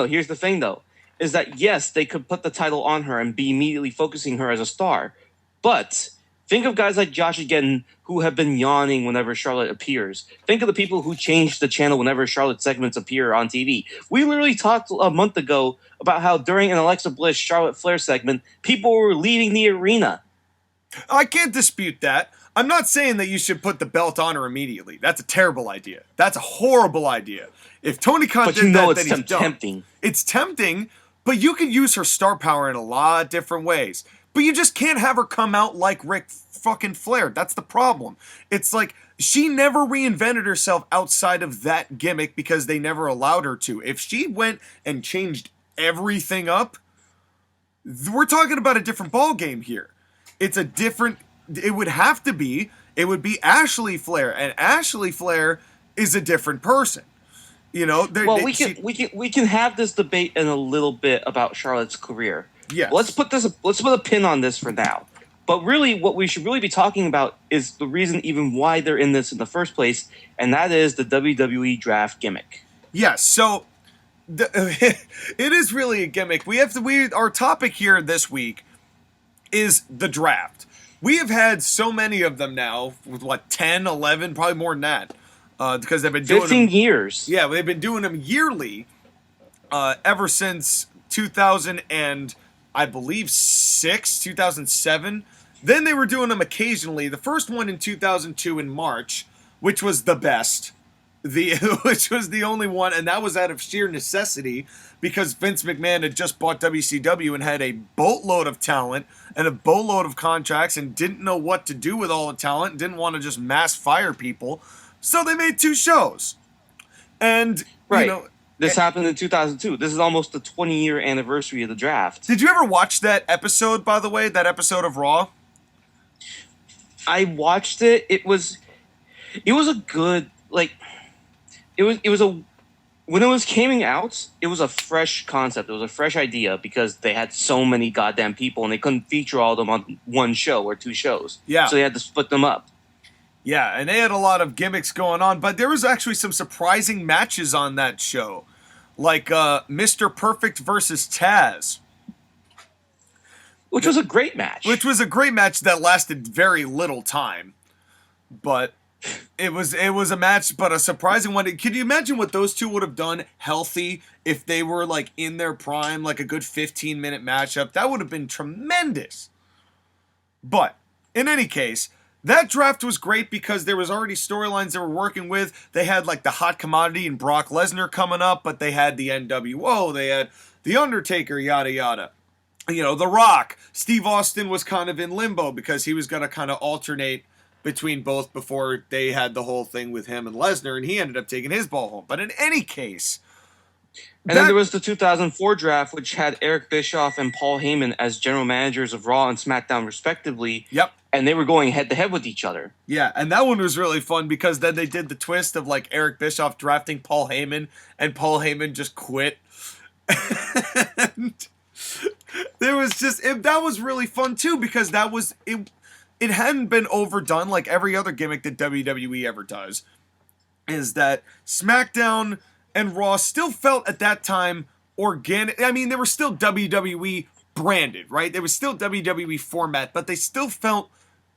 though, is that, yes, they could put the title on her and be immediately focusing her as a star. But think of guys like Josh again who have been yawning whenever Charlotte appears. Think of the people who change the channel whenever Charlotte segments appear on TV. We literally talked a month ago about how during an Alexa Bliss Charlotte Flair segment, people were leaving the arena. I can't dispute that. I'm not saying that you should put the belt on her immediately. That's a terrible idea. That's a horrible idea. If Tony Khan did that, then he's tempting. It's tempting, but you can use her star power in a lot of different ways. But you just can't have her come out like Ric fucking Flair. That's the problem. It's like she never reinvented herself outside of that gimmick because they never allowed her to. If she went and changed everything up, we're talking about a different ball game here. It would be Ashley Flair, and Ashley Flair is a different person. You know, we can have this debate in a little bit about Charlotte's career. Yeah. Let's put a pin on this for now. But really, what we should really be talking about is the reason even why they're in this in the first place, and that is the WWE Draft gimmick. Yes. So it is really a gimmick. Our topic here this week is the draft. We have had so many of them now, with 10, 11, probably more than that. because they've been doing 15 them, years. Yeah, they've been doing them yearly ever since 2000 and I believe 2007. Then they were doing them occasionally. The first one in 2002 in March, which was the best. Which was the only one, and that was out of sheer necessity because Vince McMahon had just bought WCW and had a boatload of talent and a boatload of contracts and didn't know what to do with all the talent and didn't want to just mass fire people. So they made 2 shows. And, right. you know, this happened in 2002. This is almost the 20-year anniversary of the draft. Did you ever watch that episode, by the way, that episode of Raw? I watched it. It was a good, like, it was a, when it was coming out, it was a fresh concept. It was a fresh idea because they had so many goddamn people and they couldn't feature all of them on one show or 2 shows. Yeah. So they had to split them up. Yeah, and they had a lot of gimmicks going on, but there was actually some surprising matches on that show. Like Mr. Perfect versus Taz. Which was a great match. Which was a great match that lasted very little time. But it was a match, but a surprising one. Can you imagine what those two would have done healthy if they were like in their prime, like a good 15-minute matchup? That would have been tremendous. But in any case, that draft was great because there was already storylines they were working with. They had like the hot commodity and Brock Lesnar coming up, but they had the NWO, they had the Undertaker, yada yada. You know, The Rock. Steve Austin was kind of in limbo because he was going to kind of alternate between both before they had the whole thing with him and Lesnar, and he ended up taking his ball home. But in any case... And then there was the 2004 draft, which had Eric Bischoff and Paul Heyman as general managers of Raw and SmackDown, respectively. Yep. And they were going head-to-head with each other. Yeah, and that one was really fun because then they did the twist of, like, Eric Bischoff drafting Paul Heyman, and Paul Heyman just quit. And there was just... that was really fun, too, because that was... It hadn't been overdone like every other gimmick that WWE ever does. Is that SmackDown and Raw still felt at that time organic. I mean, they were still WWE branded, right? They were still WWE format, but they still felt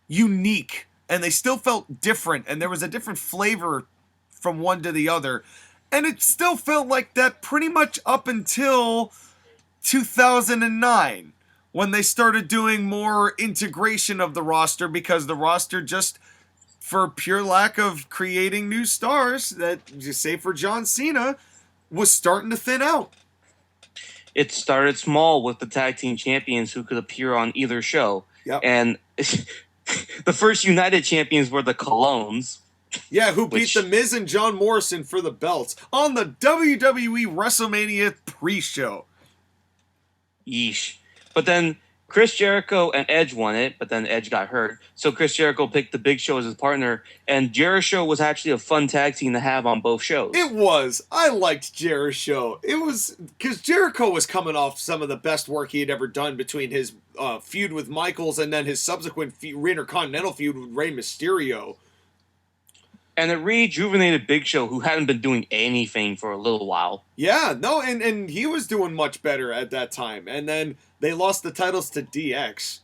unique and they still felt different. And there was a different flavor from one to the other. And it still felt like that pretty much up until 2009. When they started doing more integration of the roster because the roster just, for pure lack of creating new stars, that just say for John Cena, was starting to thin out. It started small with the tag team champions who could appear on either show. Yep. And the first United champions were the Colognes. Yeah, who beat The Miz and John Morrison for the belts on the WWE WrestleMania pre-show. Yeesh. But then Chris Jericho and Edge won it, but then Edge got hurt. So Chris Jericho picked the Big Show as his partner, and Jericho was actually a fun tag team to have on both shows. It was. I liked Jericho. It was because Jericho was coming off some of the best work he had ever done between his feud with Michaels and then his subsequent Intercontinental feud with Rey Mysterio. And it rejuvenated Big Show, who hadn't been doing anything for a little while. Yeah, no, and he was doing much better at that time. And then they lost the titles to DX.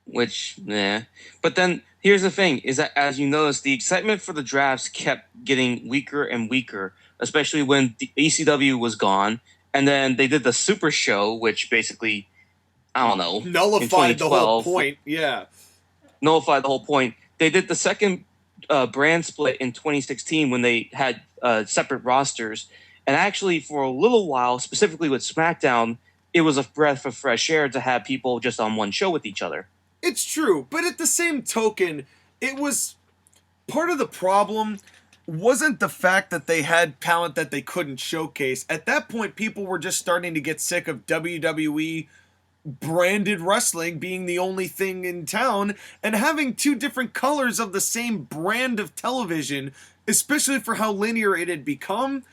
Which, But then, here's the thing, is that as you notice, the excitement for the drafts kept getting weaker and weaker, especially when the ECW was gone. And then they did the Super Show, which basically, I don't know. Nullified the whole point, yeah. Nullified the whole point. They did the second brand split in 2016 when they had separate rosters. And actually, for a little while, specifically with SmackDown, it was a breath of fresh air to have people just on one show with each other. It's true, but at the same token, it was part of the problem wasn't the fact that they had talent that they couldn't showcase. At that point, people were just starting to get sick of WWE branded wrestling being the only thing in town and having 2 different colors of the same brand of television, especially for how linear it had become.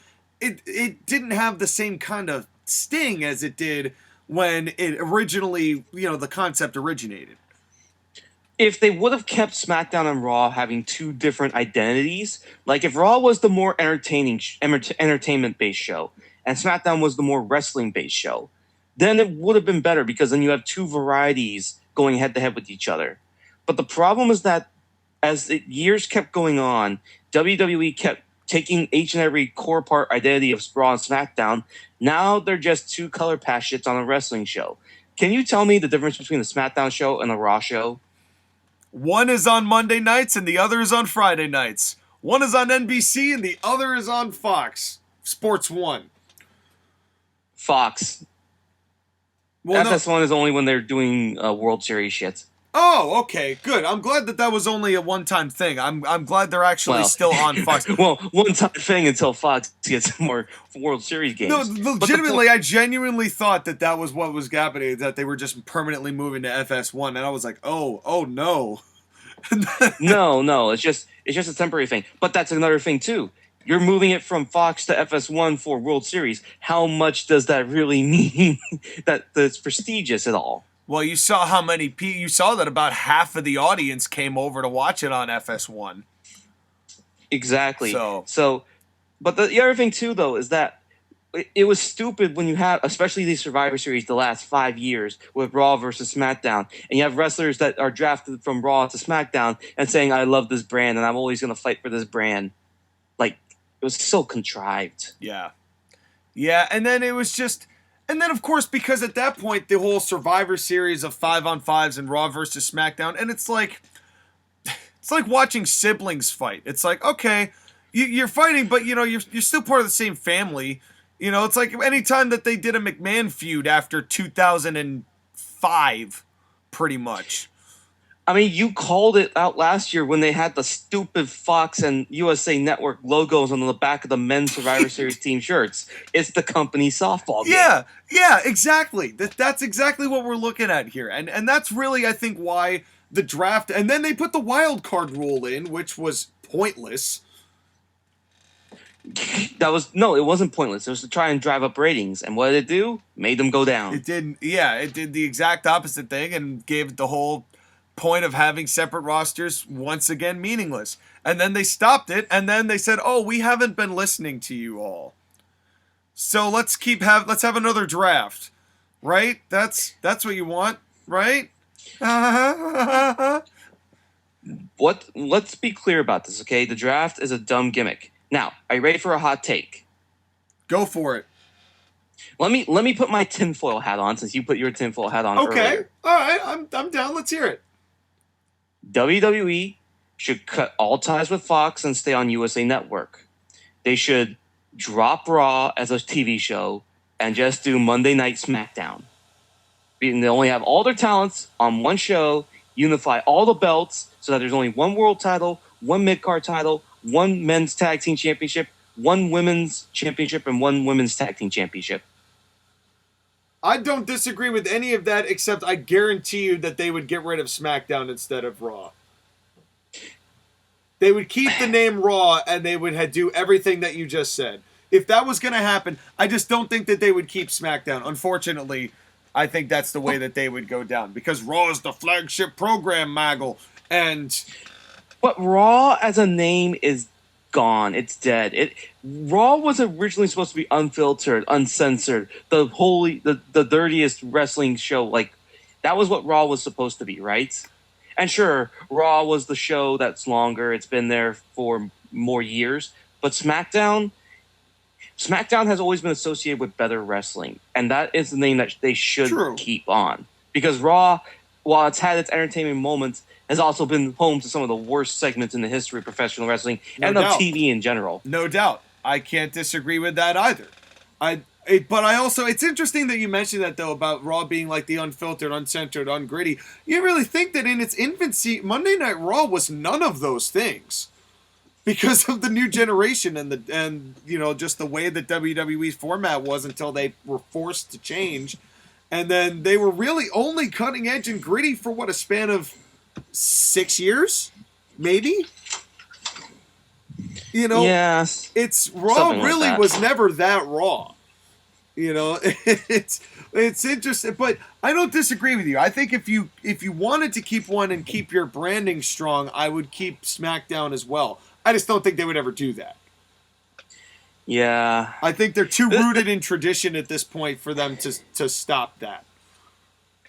It didn't have the same kind of sting as it did when it originally, the concept originated. If they would have kept SmackDown and Raw having 2 different identities, like if Raw was the more entertainment-based show and SmackDown was the more wrestling-based show, then it would have been better because then you have 2 varieties going head-to-head with each other. But the problem is that as the years kept going on, WWE kept taking each and every core part identity of Raw and SmackDown. Now they're just two color patches on a wrestling show. Can you tell me the difference between the SmackDown show and the Raw show? One is on Monday nights and the other is on Friday nights. One is on NBC and the other is on Fox Sports 1. Fox. Well, FS1 is only when they're doing World Series shit. Oh, okay, good. I'm glad that was only a one-time thing. I'm glad they're actually still on Fox. Well, one-time thing until Fox gets more World Series games. No, legitimately, I genuinely thought that was what was happening, that they were just permanently moving to FS1, and I was like, oh no. No, it's just a temporary thing. But that's another thing too. You're moving it from Fox to FS1 for World Series. How much does that really mean that it's prestigious at all? Well, you saw how many people. You saw that about half of the audience came over to watch it on FS1. Exactly. So, but the other thing too, though, is that it was stupid when you have, especially these Survivor Series, the last 5 years with Raw versus SmackDown, and you have wrestlers that are drafted from Raw to SmackDown and saying, "I love this brand, and I'm always going to fight for this brand." Like, it was so contrived. Yeah, and then it was just. And then, of course, because at that point, the whole Survivor Series of 5-on-5s and Raw versus SmackDown, and it's like watching siblings fight. It's like, okay, you're fighting, but you're still part of the same family. It's like any time that they did a McMahon feud after 2005, pretty much. I mean, you called it out last year when they had the stupid Fox and USA Network logos on the back of the men's Survivor Series team shirts. It's the company softball game. Yeah, exactly. That's exactly what we're looking at here. And that's really, I think, why the draft... And then they put the wild card rule in, which was pointless. No, it wasn't pointless. It was to try and drive up ratings. And what did it do? Made them go down. It did the exact opposite thing and gave the whole point of having separate rosters once again meaningless. And then they stopped it, and then they said, "Oh, we haven't been listening to you all. So let's have another draft." Right? That's what you want, right? Let's be clear about this, okay? The draft is a dumb gimmick. Now, are you ready for a hot take? Go for it. Let me put my tinfoil hat on, since you put your tinfoil hat on earlier. All right, I'm down. Let's hear it. WWE should cut all ties with Fox and stay on USA Network. They should drop Raw as a TV show and just do Monday Night SmackDown. And they only have all their talents on one show, unify all the belts so that there's only one world title, one mid-card title, one men's tag team championship, one women's championship, and one women's tag team championship. I don't disagree with any of that, except I guarantee you that they would get rid of SmackDown instead of Raw. They would keep the name Raw, and they would do everything that you just said. If that was going to happen, I just don't think that they would keep SmackDown. Unfortunately, I think that's the way that they would go down, because Raw is the flagship program, Maggle. But Raw as a name is gone. It's dead. Raw was originally supposed to be unfiltered, uncensored, the dirtiest wrestling show. Like, that was what Raw was supposed to be, right? And sure, Raw was the show that's longer. It's been there for more years. But SmackDown has always been associated with better wrestling, and that is the name that they should keep on. Because Raw, while it's had its entertainment moments, has also been home to some of the worst segments in the history of professional wrestling and of TV in general. No doubt. I can't disagree with that either. But I also, it's interesting that you mentioned that, though, about Raw being like the unfiltered, uncensored, ungritty. You really think that in its infancy, Monday Night Raw was none of those things, because of the new generation and just the way that WWE's format was until they were forced to change. And then they were really only cutting edge and gritty for a span of 6 years, maybe. Yes. It's Raw Something really like was never that Raw. It's interesting, but I don't disagree with you. I think if you wanted to keep one and keep your branding strong, I would keep SmackDown as well. I just don't think they would ever do that. Yeah. I think they're too rooted in tradition at this point for them to stop that.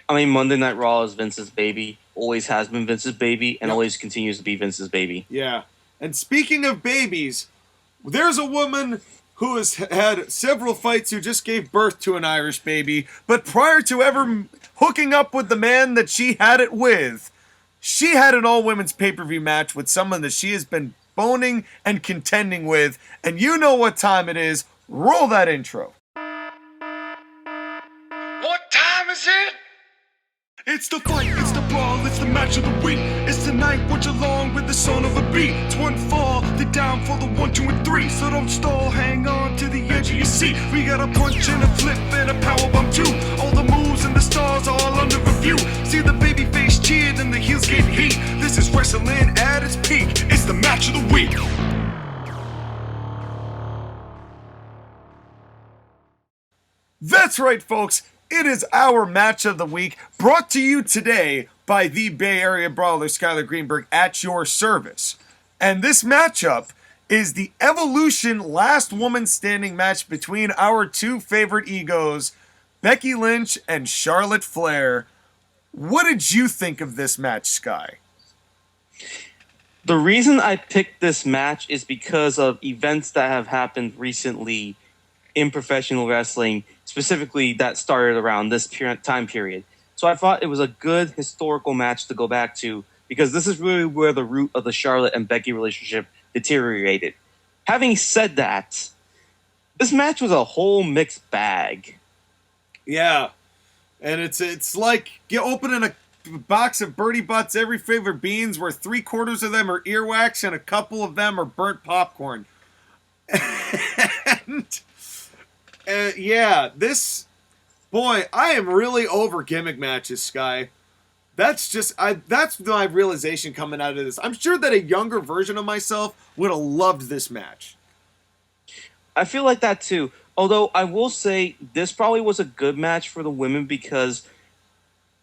I mean, Monday Night Raw is Vince's baby. Always has been Vince's baby, and always continues to be Vince's baby. Yeah. And speaking of babies, there's a woman who has had several fights who just gave birth to an Irish baby, but prior to ever hooking up with the man that she had it with, she had an all-women's pay-per-view match with someone that she has been boning and contending with, and you know what time it is. Roll that intro. What time is it? It's the fight, it's the brawl, it's the match of the week. It's tonight, watch along with the son of a beat. It's one fall, they down for the 1, 2, and 3. So don't stall, hang on to the edge of your seat. We got a punch and a flip and a powerbomb too. All the moves and the stars are all under review. See the baby face cheered and the heels get heat. This is wrestling at its peak. It's the match of the week. That's right, folks. It is our match of the week, brought to you today by the Bay Area Brawler, Skylar Greenberg, at your service. And this matchup is the Evolution Last Woman Standing match between our two favorite egos, Becky Lynch and Charlotte Flair. What did you think of this match, Sky? The reason I picked this match is because of events that have happened recently in professional wrestling, specifically that started around this time period. So I thought it was a good historical match to go back to, because this is really where the root of the Charlotte and Becky relationship deteriorated. Having said that, this match was a whole mixed bag. Yeah, and it's like you opening a box of Birdie Butts every flavor beans, where 3/4 of them are earwax and a couple of them are burnt popcorn. And yeah, I am really over gimmick matches, Sky. That's my realization coming out of this. I'm sure that a younger version of myself would have loved this match. I feel like that too. Although I will say this probably was a good match for the women, because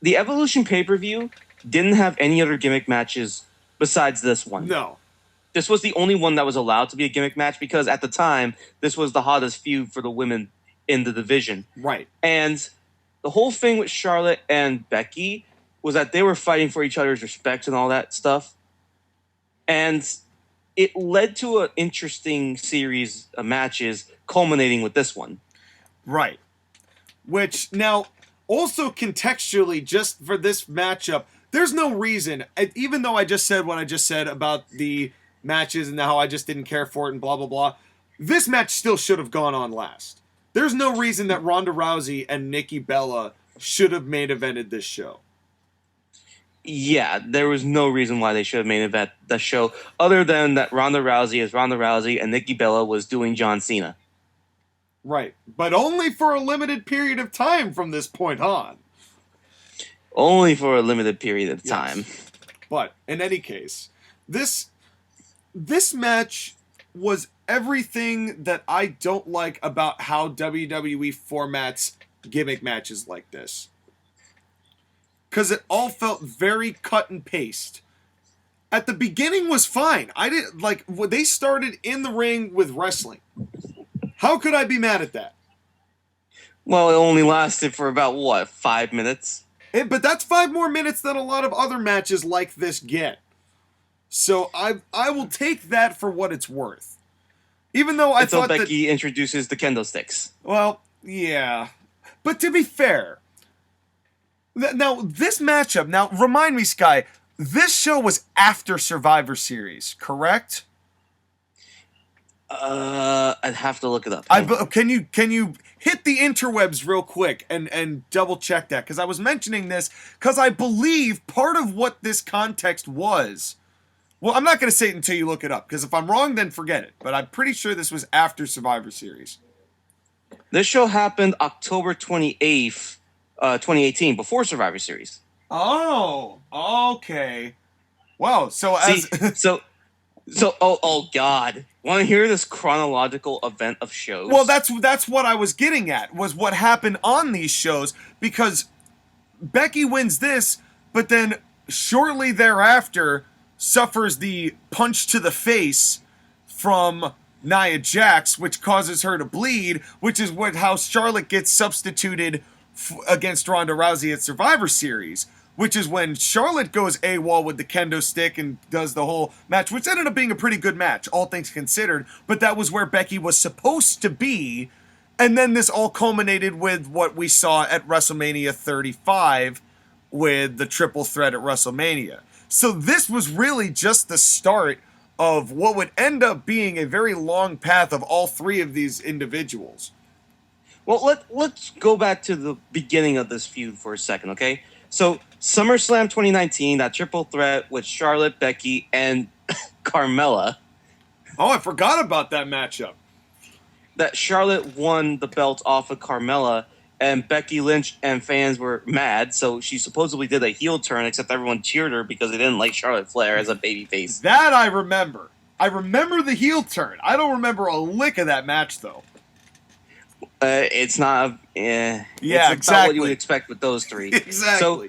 the Evolution pay-per-view didn't have any other gimmick matches besides this one. No. This was the only one that was allowed to be a gimmick match, because at the time, this was the hottest feud for the women in the division. Right. And the whole thing with Charlotte and Becky was that they were fighting for each other's respect and all that stuff. And it led to an interesting series of matches culminating with this one. Right. Which, now, also contextually, just for this matchup, there's no reason, even though I just said what I just said about the matches and how I just didn't care for it and blah, blah, blah, this match still should have gone on last. There's no reason that Ronda Rousey and Nikki Bella should have main evented this show. Yeah, there was no reason why they should have main event the show, other than that Ronda Rousey is Ronda Rousey and Nikki Bella was doing John Cena. Right, but only for a limited period of time from this point on. Only for a limited period of time. Yes. But, in any case, this match was everything that I don't like about how WWE formats gimmick matches like this. Because it all felt very cut and paste. At the beginning was fine. I didn't like when they started in the ring with wrestling. How could I be mad at that? Well, it only lasted for about, 5 minutes? But that's 5 more minutes than a lot of other matches like this get. So I will take that for what it's worth. Even though I thought Becky introduces the kendo sticks. Well, yeah. But to be fair, now this matchup, now remind me, Sky, this show was after Survivor Series, correct? I'd have to look it up. Can you hit the interwebs real quick and double check that? Because I was mentioning this because I believe part of what this context was. Well, I'm not going to say it until you look it up, because if I'm wrong, then forget it. But I'm pretty sure this was after Survivor Series. This show happened October 28th, 2018, before Survivor Series. Oh, okay. Wow, so oh God. Want to hear this chronological event of shows? Well, that's what I was getting at, was what happened on these shows, because Becky wins this, but then shortly thereafter suffers the punch to the face from Nia Jax, which causes her to bleed, which is how Charlotte gets substituted against Ronda Rousey at Survivor Series. which is when Charlotte goes AWOL with the kendo stick and does the whole match, which ended up being a pretty good match, all things considered, but that was where Becky was supposed to be, and then this all culminated with what we saw at WrestleMania 35 with the triple threat at WrestleMania. So this was really just the start of what would end up being a very long path of all three of these individuals. Well, let's go back to the beginning of this feud for a second, okay? So, SummerSlam 2019, that triple threat with Charlotte, Becky, and Carmella. Oh, I forgot about that matchup. That Charlotte won the belt off of Carmella, and Becky Lynch and fans were mad, so she supposedly did a heel turn, except everyone cheered her because they didn't like Charlotte Flair as a babyface. That I remember. I remember the heel turn. I don't remember a lick of that match, though. It's not. Yeah, it's exactly. about what you would expect with those three. Exactly. So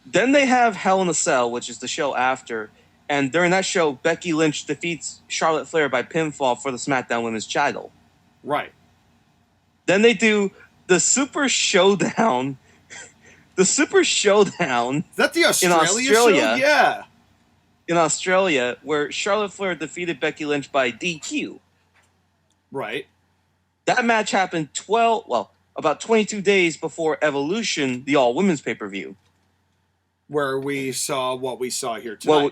then they have Hell in a Cell, which is the show after, and during that show, Becky Lynch defeats Charlotte Flair by pinfall for the SmackDown Women's title. Right. Then they do the Super Showdown. The Super Showdown. Is that the Australia Australia. show? Yeah. In Australia, where Charlotte Flair defeated Becky Lynch by DQ. Right. That match happened about 22 days before Evolution, the all-women's pay-per-view. Where we saw what we saw here tonight. Well,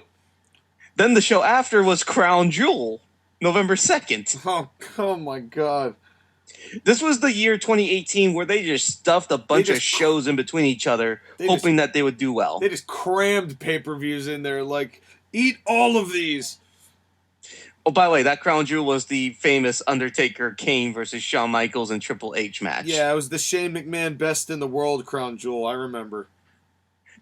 then the show after was Crown Jewel, November 2nd. Oh my God. This was the year 2018 where they just stuffed a bunch of shows in between each other, hoping that they would do well. They just crammed pay-per-views in there, like, eat all of these. Oh, by the way, that Crown Jewel was the famous Undertaker Kane versus Shawn Michaels and Triple H match. Yeah, it was the Shane McMahon Best in the World Crown Jewel, I remember.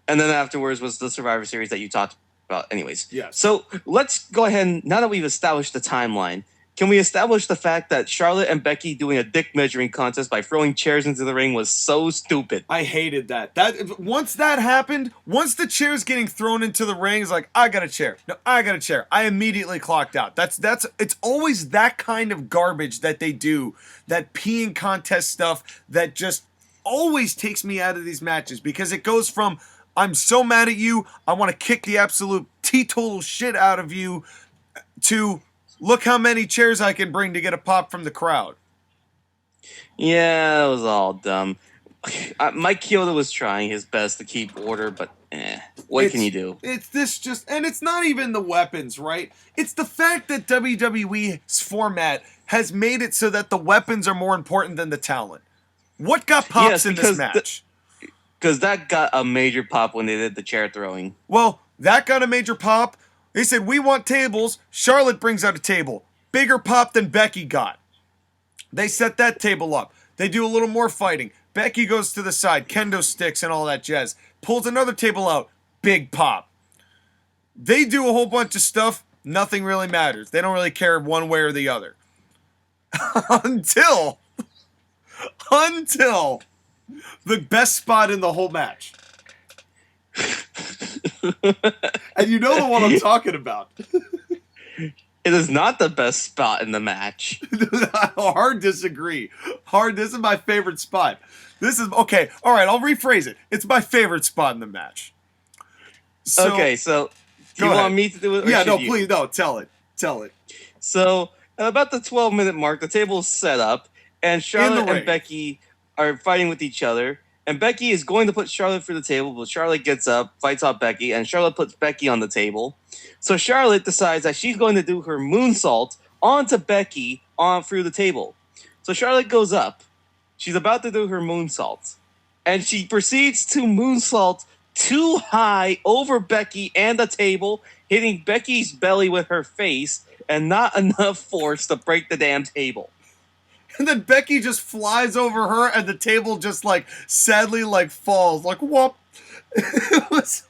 And then afterwards was the Survivor Series that you talked about. Anyways. Yes. So let's go ahead and, now that we've established the timeline, can we establish the fact that Charlotte and Becky doing a dick measuring contest by throwing chairs into the ring was so stupid? I hated that. Once that happened, once the chair's getting thrown into the ring, it's like, I got a chair. No, I got a chair. I immediately clocked out. It's always that kind of garbage that they do, that peeing contest stuff that just always takes me out of these matches, because it goes from, I'm so mad at you, I want to kick the absolute teetotal shit out of you, to look how many chairs I can bring to get a pop from the crowd. Yeah, that was all dumb. Mike Chioda was trying his best to keep order, but what can you do? It's this just, and it's not even the weapons, right? It's the fact that WWE's format has made it so that the weapons are more important than the talent. What got pops in this match? Because that got a major pop when they did the chair throwing. Well, that got a major pop. They said, we want tables. Charlotte brings out a table. Bigger pop than Becky got. They set that table up. They do a little more fighting. Becky goes to the side, kendo sticks and all that jazz. Pulls another table out. Big pop. They do a whole bunch of stuff. Nothing really matters. They don't really care one way or the other. Until the best spot in the whole match. And you know the one I'm talking about. It is not the best spot in the match. Hard disagree. This is my favorite spot. This is, okay, alright, I'll rephrase it. It's my favorite spot in the match. So do you want me to do it? Or yeah, no, you? please, no, tell it. So, at about the 12-minute mark, the table is set up, and Charlotte and Becky are fighting with each other. And Becky is going to put Charlotte through the table, but Charlotte gets up, fights off Becky, and Charlotte puts Becky on the table. So Charlotte decides that she's going to do her moonsault onto Becky through the table. So Charlotte goes up. She's about to do her moonsault. And she proceeds to moonsault too high over Becky and the table, hitting Becky's belly with her face, and not enough force to break the damn table. And then Becky just flies over her, and the table just, like, sadly, like, falls. Like, whoop. It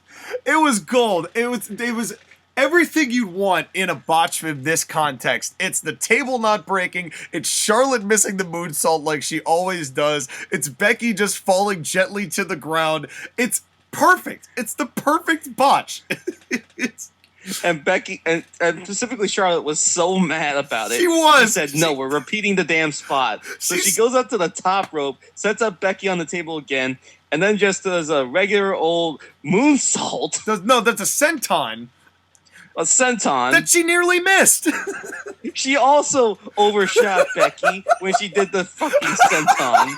was gold. It was everything you'd want in a botch in this context. It's the table not breaking. It's Charlotte missing the moonsault like she always does. It's Becky just falling gently to the ground. It's perfect. It's the perfect botch. And Becky, and specifically Charlotte, was so mad about it. She was. She said, no, we're repeating the damn spot. So she goes up to the top rope, sets up Becky on the table again, and then just does a regular old moonsault. No, that's a senton. A senton. That she nearly missed. She also overshot Becky when she did the fucking senton.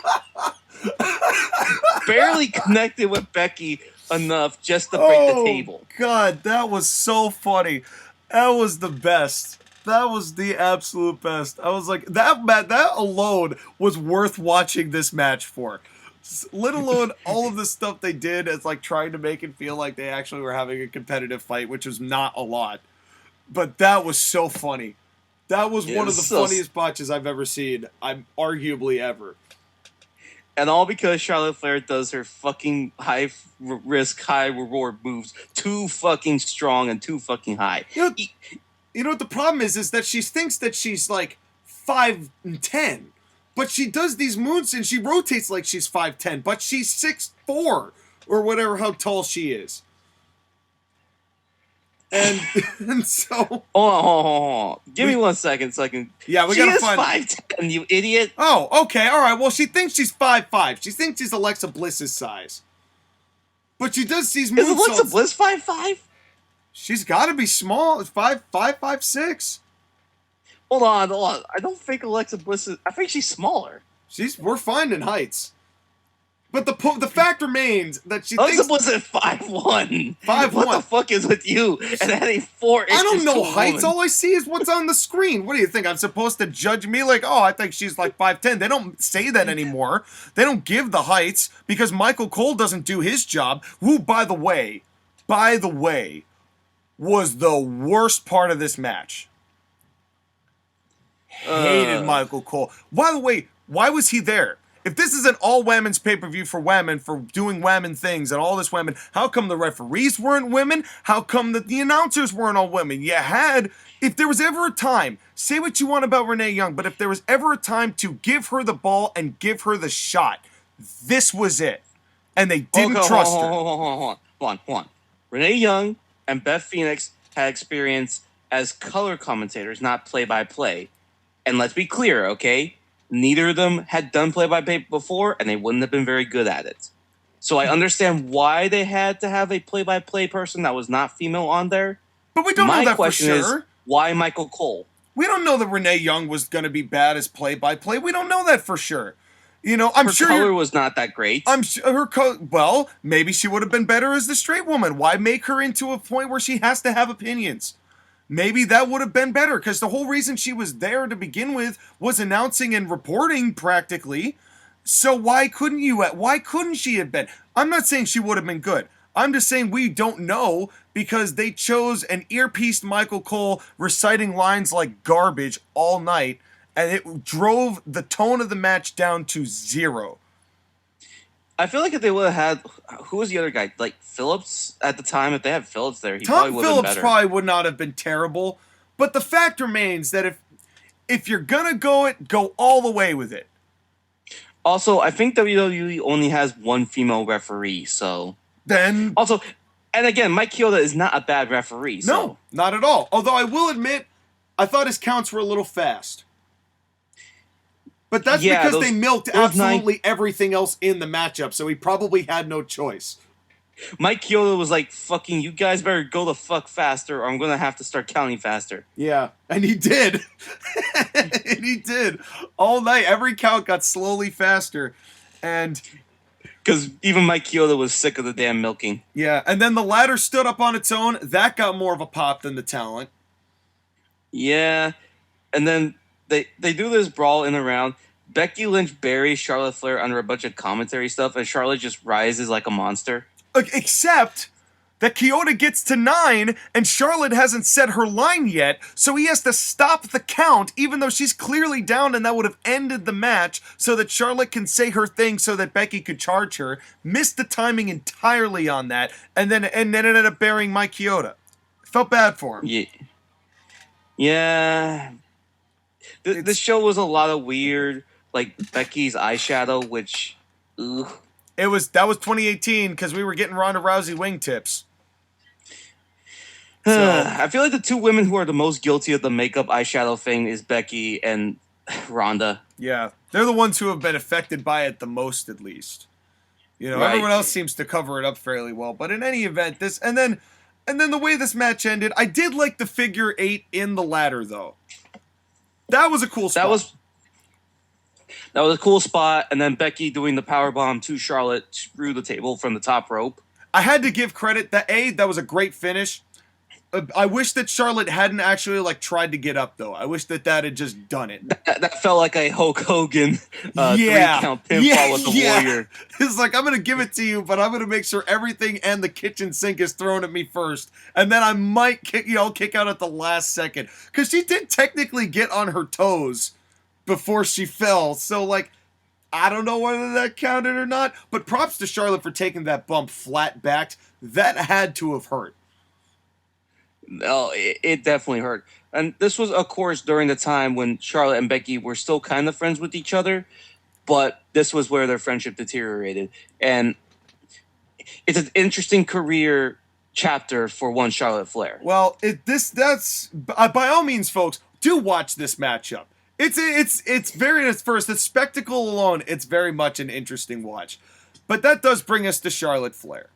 Barely connected with Becky enough just to break the table. God, that was so funny. That was the best. That was the absolute best. I was like, that alone was worth watching this match for. Let alone all of the stuff they did as like trying to make it feel like they actually were having a competitive fight, which was not a lot. But that was so funny. That was one of the funniest botches I've ever seen. I'm arguably ever. And all because Charlotte Flair does her fucking high risk, high reward moves too fucking strong and too fucking high. You know what the problem is that she thinks that she's like 5'10", but she does these moves and she rotates like she's 5'10", but she's 6'4", or whatever how tall she is. And so... Hold on. Give me 1 second so I can... Yeah, we gotta find... She is 5'10", you idiot. Oh, okay, alright. Well, she thinks she's 5'5". She thinks she's Alexa Bliss's size. But she does these moves... Is Alexa Bliss 5'5"? She's gotta be small. It's 5'6". Hold on. I don't think Alexa Bliss is... I think she's smaller. We're finding heights. But the fact remains that she Alexa thinks... Bliss at 5'1". 5'1". What the fuck is with you and adding 4 inches? I don't know to a heights. woman? All I see is what's on the screen. What do you think? I'm supposed to judge me like, oh, I think she's like 5'10". They don't say that anymore. They don't give the heights because Michael Cole doesn't do his job. Who, by the way, was the worst part of this match. Hated Michael Cole. By the way, why was he there? If this is an all women's pay-per-view for women, for doing women things and all this women, how come the referees weren't women? How come that the announcers weren't all women? If there was ever a time, say what you want about Renee Young, but if there was ever a time to give her the ball and give her the shot, this was it. And they didn't trust her. Hold on. Renee Young and Beth Phoenix had experience as color commentators, not play-by-play. And let's be clear, okay? Neither of them had done play-by-play before, and they wouldn't have been very good at it. So I understand why they had to have a play-by-play person that was not female on there. But we don't know that for sure. My question is, why Michael Cole? We don't know that Renee Young was going to be bad as play-by-play. We don't know that for sure. You know, I'm sure her color was not that great. I'm sure well, maybe she would have been better as the straight woman. Why make her into a point where she has to have opinions? Maybe that would have been better, because the whole reason she was there to begin with was announcing and reporting practically. So why couldn't she have been? I'm not saying she would have been good. I'm just saying we don't know because they chose an earpieced Michael Cole reciting lines like garbage all night, and it drove the tone of the match down to 0. I feel like if they would have had, who was the other guy? Like Phillips at the time. If they had Phillips there, he probably would have been better. Tom Phillips probably would not have been terrible. But the fact remains that if you're gonna go all the way with it. Also, I think WWE only has one female referee, so then also, and again, Mike Chioda is not a bad referee. So. No, not at all. Although I will admit, I thought his counts were a little fast. But that's because they milked absolutely everything else in the matchup, so he probably had no choice. Mike Chioda was like, fucking, you guys better go the fuck faster, or I'm going to have to start counting faster. Yeah, and he did. And he did. All night, every count got slowly faster. And because even Mike Chioda was sick of the damn milking. Yeah, and then the ladder stood up on its own. That got more of a pop than the talent. Yeah, and then they do this brawl in the round. Becky Lynch buries Charlotte Flair under a bunch of commentary stuff, and Charlotte just rises like a monster. Except that Chioda gets to 9, and Charlotte hasn't said her line yet, so he has to stop the count, even though she's clearly down, and that would have ended the match, so that Charlotte can say her thing so that Becky could charge her. Missed the timing entirely on that, and then ended up burying Mike Chioda. Felt bad for him. Yeah. This show was a lot of weird, like Becky's eyeshadow, which, ugh. That was 2018 because we were getting Ronda Rousey wingtips. I feel like the two women who are the most guilty of the makeup eyeshadow thing is Becky and Ronda. Yeah, they're the ones who have been affected by it the most, at least. You know, Right. everyone else seems to cover it up fairly well. But in any event, and then the way this match ended, I did like the figure 8 in the ladder, though. That was a cool spot. That was a cool spot, and then Becky doing the powerbomb to Charlotte through the table from the top rope. I had to give credit. That was a great finish. I wish that Charlotte hadn't actually tried to get up, though. I wish that had just done it. That felt like a Hulk Hogan 3-count pinfall with the Warrior. It's like, I'm going to give it to you, but I'm going to make sure everything and the kitchen sink is thrown at me first. And then I might kick out at the last second. Because she did technically get on her toes before she fell. So, I don't know whether that counted or not. But props to Charlotte for taking that bump flat backed. That had to have hurt. No, it definitely hurt. And this was, of course, during the time when Charlotte and Becky were still kind of friends with each other, but this was where their friendship deteriorated. And it's an interesting career chapter for one Charlotte Flair. Well, that's by all means, folks, do watch this matchup. It's very, for the spectacle alone, it's very much an interesting watch. But that does bring us to Charlotte Flair.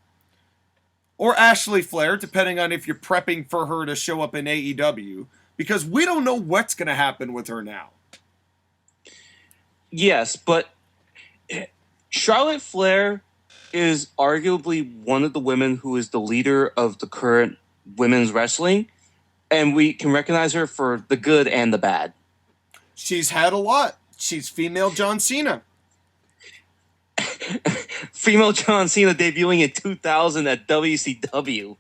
Or Ashley Flair, depending on if you're prepping for her to show up in AEW, because we don't know what's going to happen with her now. Yes, but Charlotte Flair is arguably one of the women who is the leader of the current women's wrestling, and we can recognize her for the good and the bad. She's had a lot. She's female John Cena. Female John Cena debuting in 2000 at WCW.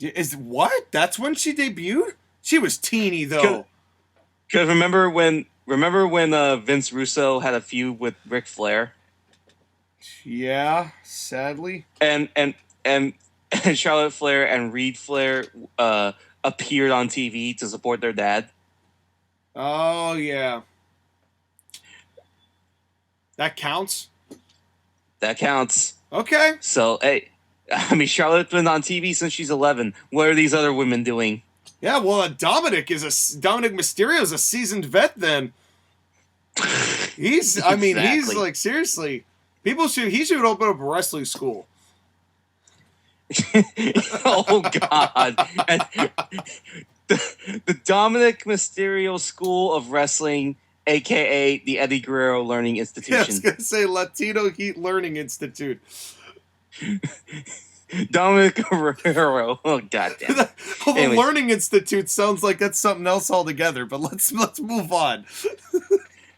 Is what? That's when she debuted? She was teeny though. Because remember when Vince Russo had a feud with Ric Flair? Yeah, sadly. And Charlotte Flair and Reed Flair appeared on TV to support their dad. Oh yeah. That counts? That counts. Okay. So, hey, Charlotte's been on TV since she's 11. What are these other women doing? Yeah, well, Dominic Mysterio is a seasoned vet then. He's seriously, he should open up a wrestling school. Oh, God. And the Dominic Mysterio School of Wrestling, a.k.a. the Eddie Guerrero Learning Institution. Yeah, I was going to say Latino Heat Learning Institute. Dominic Guerrero. Oh, goddamn. The Learning Institute sounds like that's something else altogether, but let's move on.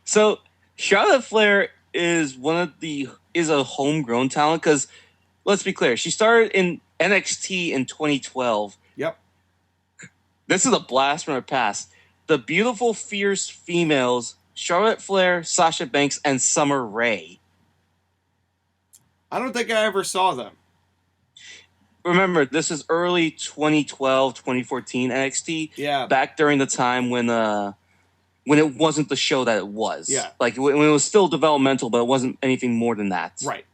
So, Charlotte Flair is a homegrown talent because, let's be clear, she started in NXT in 2012. Yep. This is a blast from her past. The beautiful, fierce females, Charlotte Flair, Sasha Banks, and Summer Rae. I don't think I ever saw them. Remember, this is early 2012, 2014 NXT. Yeah. Back during the time when it wasn't the show that it was. Yeah. Like, when it was still developmental, but it wasn't anything more than that. Right.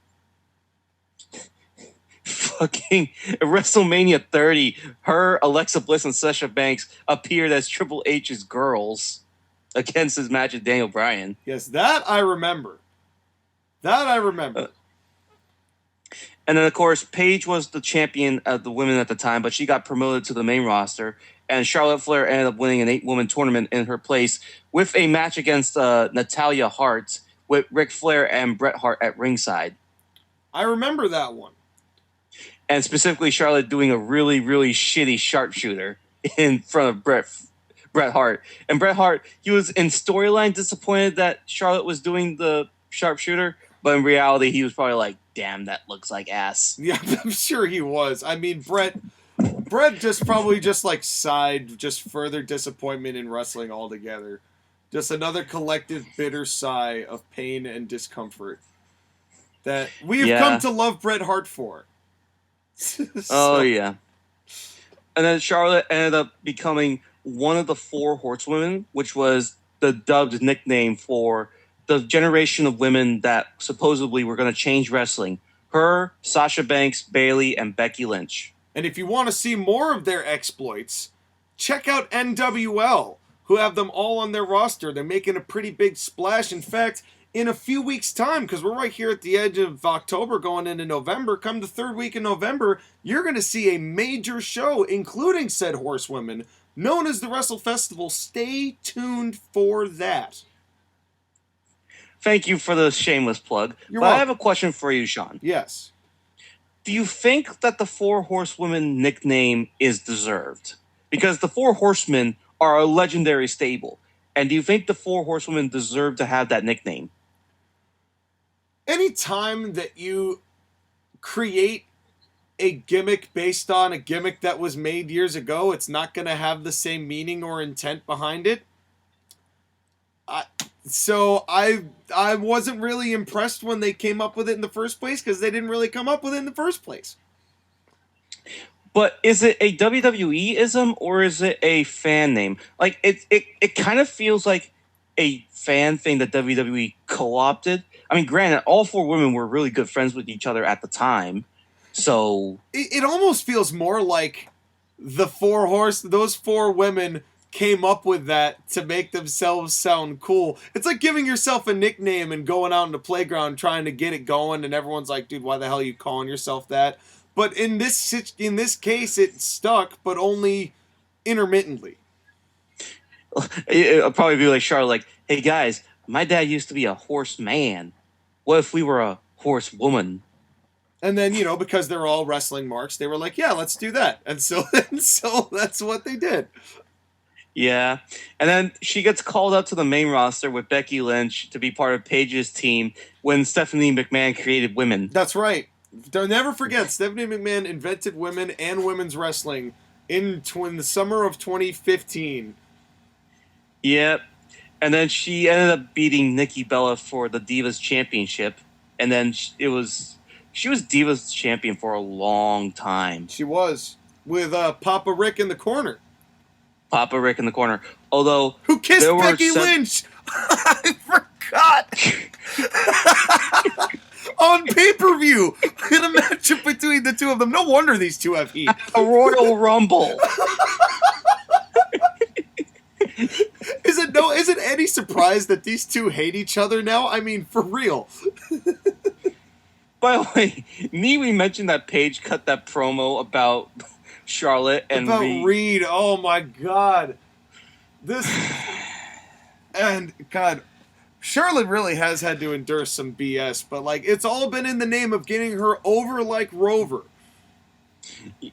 Fucking WrestleMania 30, her, Alexa Bliss, and Sasha Banks appeared as Triple H's girls against his match with Daniel Bryan. Yes, that I remember. And then, of course, Paige was the champion of the women at the time, but she got promoted to the main roster. And Charlotte Flair ended up winning an 8-woman tournament in her place with a match against Natalya Hart with Ric Flair and Bret Hart at ringside. I remember that one. And specifically Charlotte doing a really, really shitty sharpshooter in front of Bret Hart. And Bret Hart, he was in storyline disappointed that Charlotte was doing the sharpshooter, but in reality, he was probably like, damn, that looks like ass. Yeah, I'm sure he was. I mean, Bret probably sighed, just further disappointment in wrestling altogether. Just another collective bitter sigh of pain and discomfort that we've come to love Bret Hart for. Oh, yeah. And then Charlotte ended up becoming one of the 4 Horsewomen, which was the dubbed nickname for the generation of women that supposedly were going to change wrestling. Her, Sasha Banks, Bayley, and Becky Lynch. And if you want to see more of their exploits, check out NWL, who have them all on their roster. They're making a pretty big splash. In fact, in a few weeks' time, because we're right here at the edge of October going into November, come the third week in November, you're going to see a major show, including said horsewomen, known as the Wrestle Festival. Stay tuned for that. Thank you for the shameless plug. You're but welcome. I have a question for you, Sean. Yes. Do you think that the Four Horsewomen nickname is deserved? Because the Four Horsemen are a legendary stable. And do you think the Four Horsewomen deserve to have that nickname? Anytime that you create a gimmick based on a gimmick that was made years ago, it's not going to have the same meaning or intent behind it. So I wasn't really impressed when they came up with it in the first place, because they didn't really come up with it in the first place. But is it a WWE-ism or is it a fan name? Like it kind of feels like a fan thing that WWE co-opted. I mean, granted, all four women were really good friends with each other at the time, so it almost feels more like those four women came up with that to make themselves sound cool. It's like giving yourself a nickname and going out in the playground trying to get it going, and everyone's like, dude, why the hell are you calling yourself that? But in this case, it stuck, but only intermittently. it'll probably be like Charlotte, like, hey guys, my dad used to be a horseman. What if we were a horsewoman? And then, because they're all wrestling marks, they were like, yeah, let's do that. And so that's what they did. Yeah. And then she gets called up to the main roster with Becky Lynch to be part of Paige's team when Stephanie McMahon created women. That's right. Don't never forget, Stephanie McMahon invented women and women's wrestling in the summer of 2015. Yep. And then she ended up beating Nikki Bella for the Divas Championship. And then she was Divas Champion for a long time. She was, with Papa Rick in the corner. Papa Rick in the corner. Although who kissed Becky Lynch? I forgot. On pay-per-view, in a matchup between the two of them. No wonder these two have heat. A Royal Rumble. Is it any surprise that these two hate each other now? I mean, for real. By the way, we mentioned that Paige cut that promo about Charlotte and Reed. Oh my God. God, Charlotte really has had to endure some BS, but it's all been in the name of getting her over like Rover.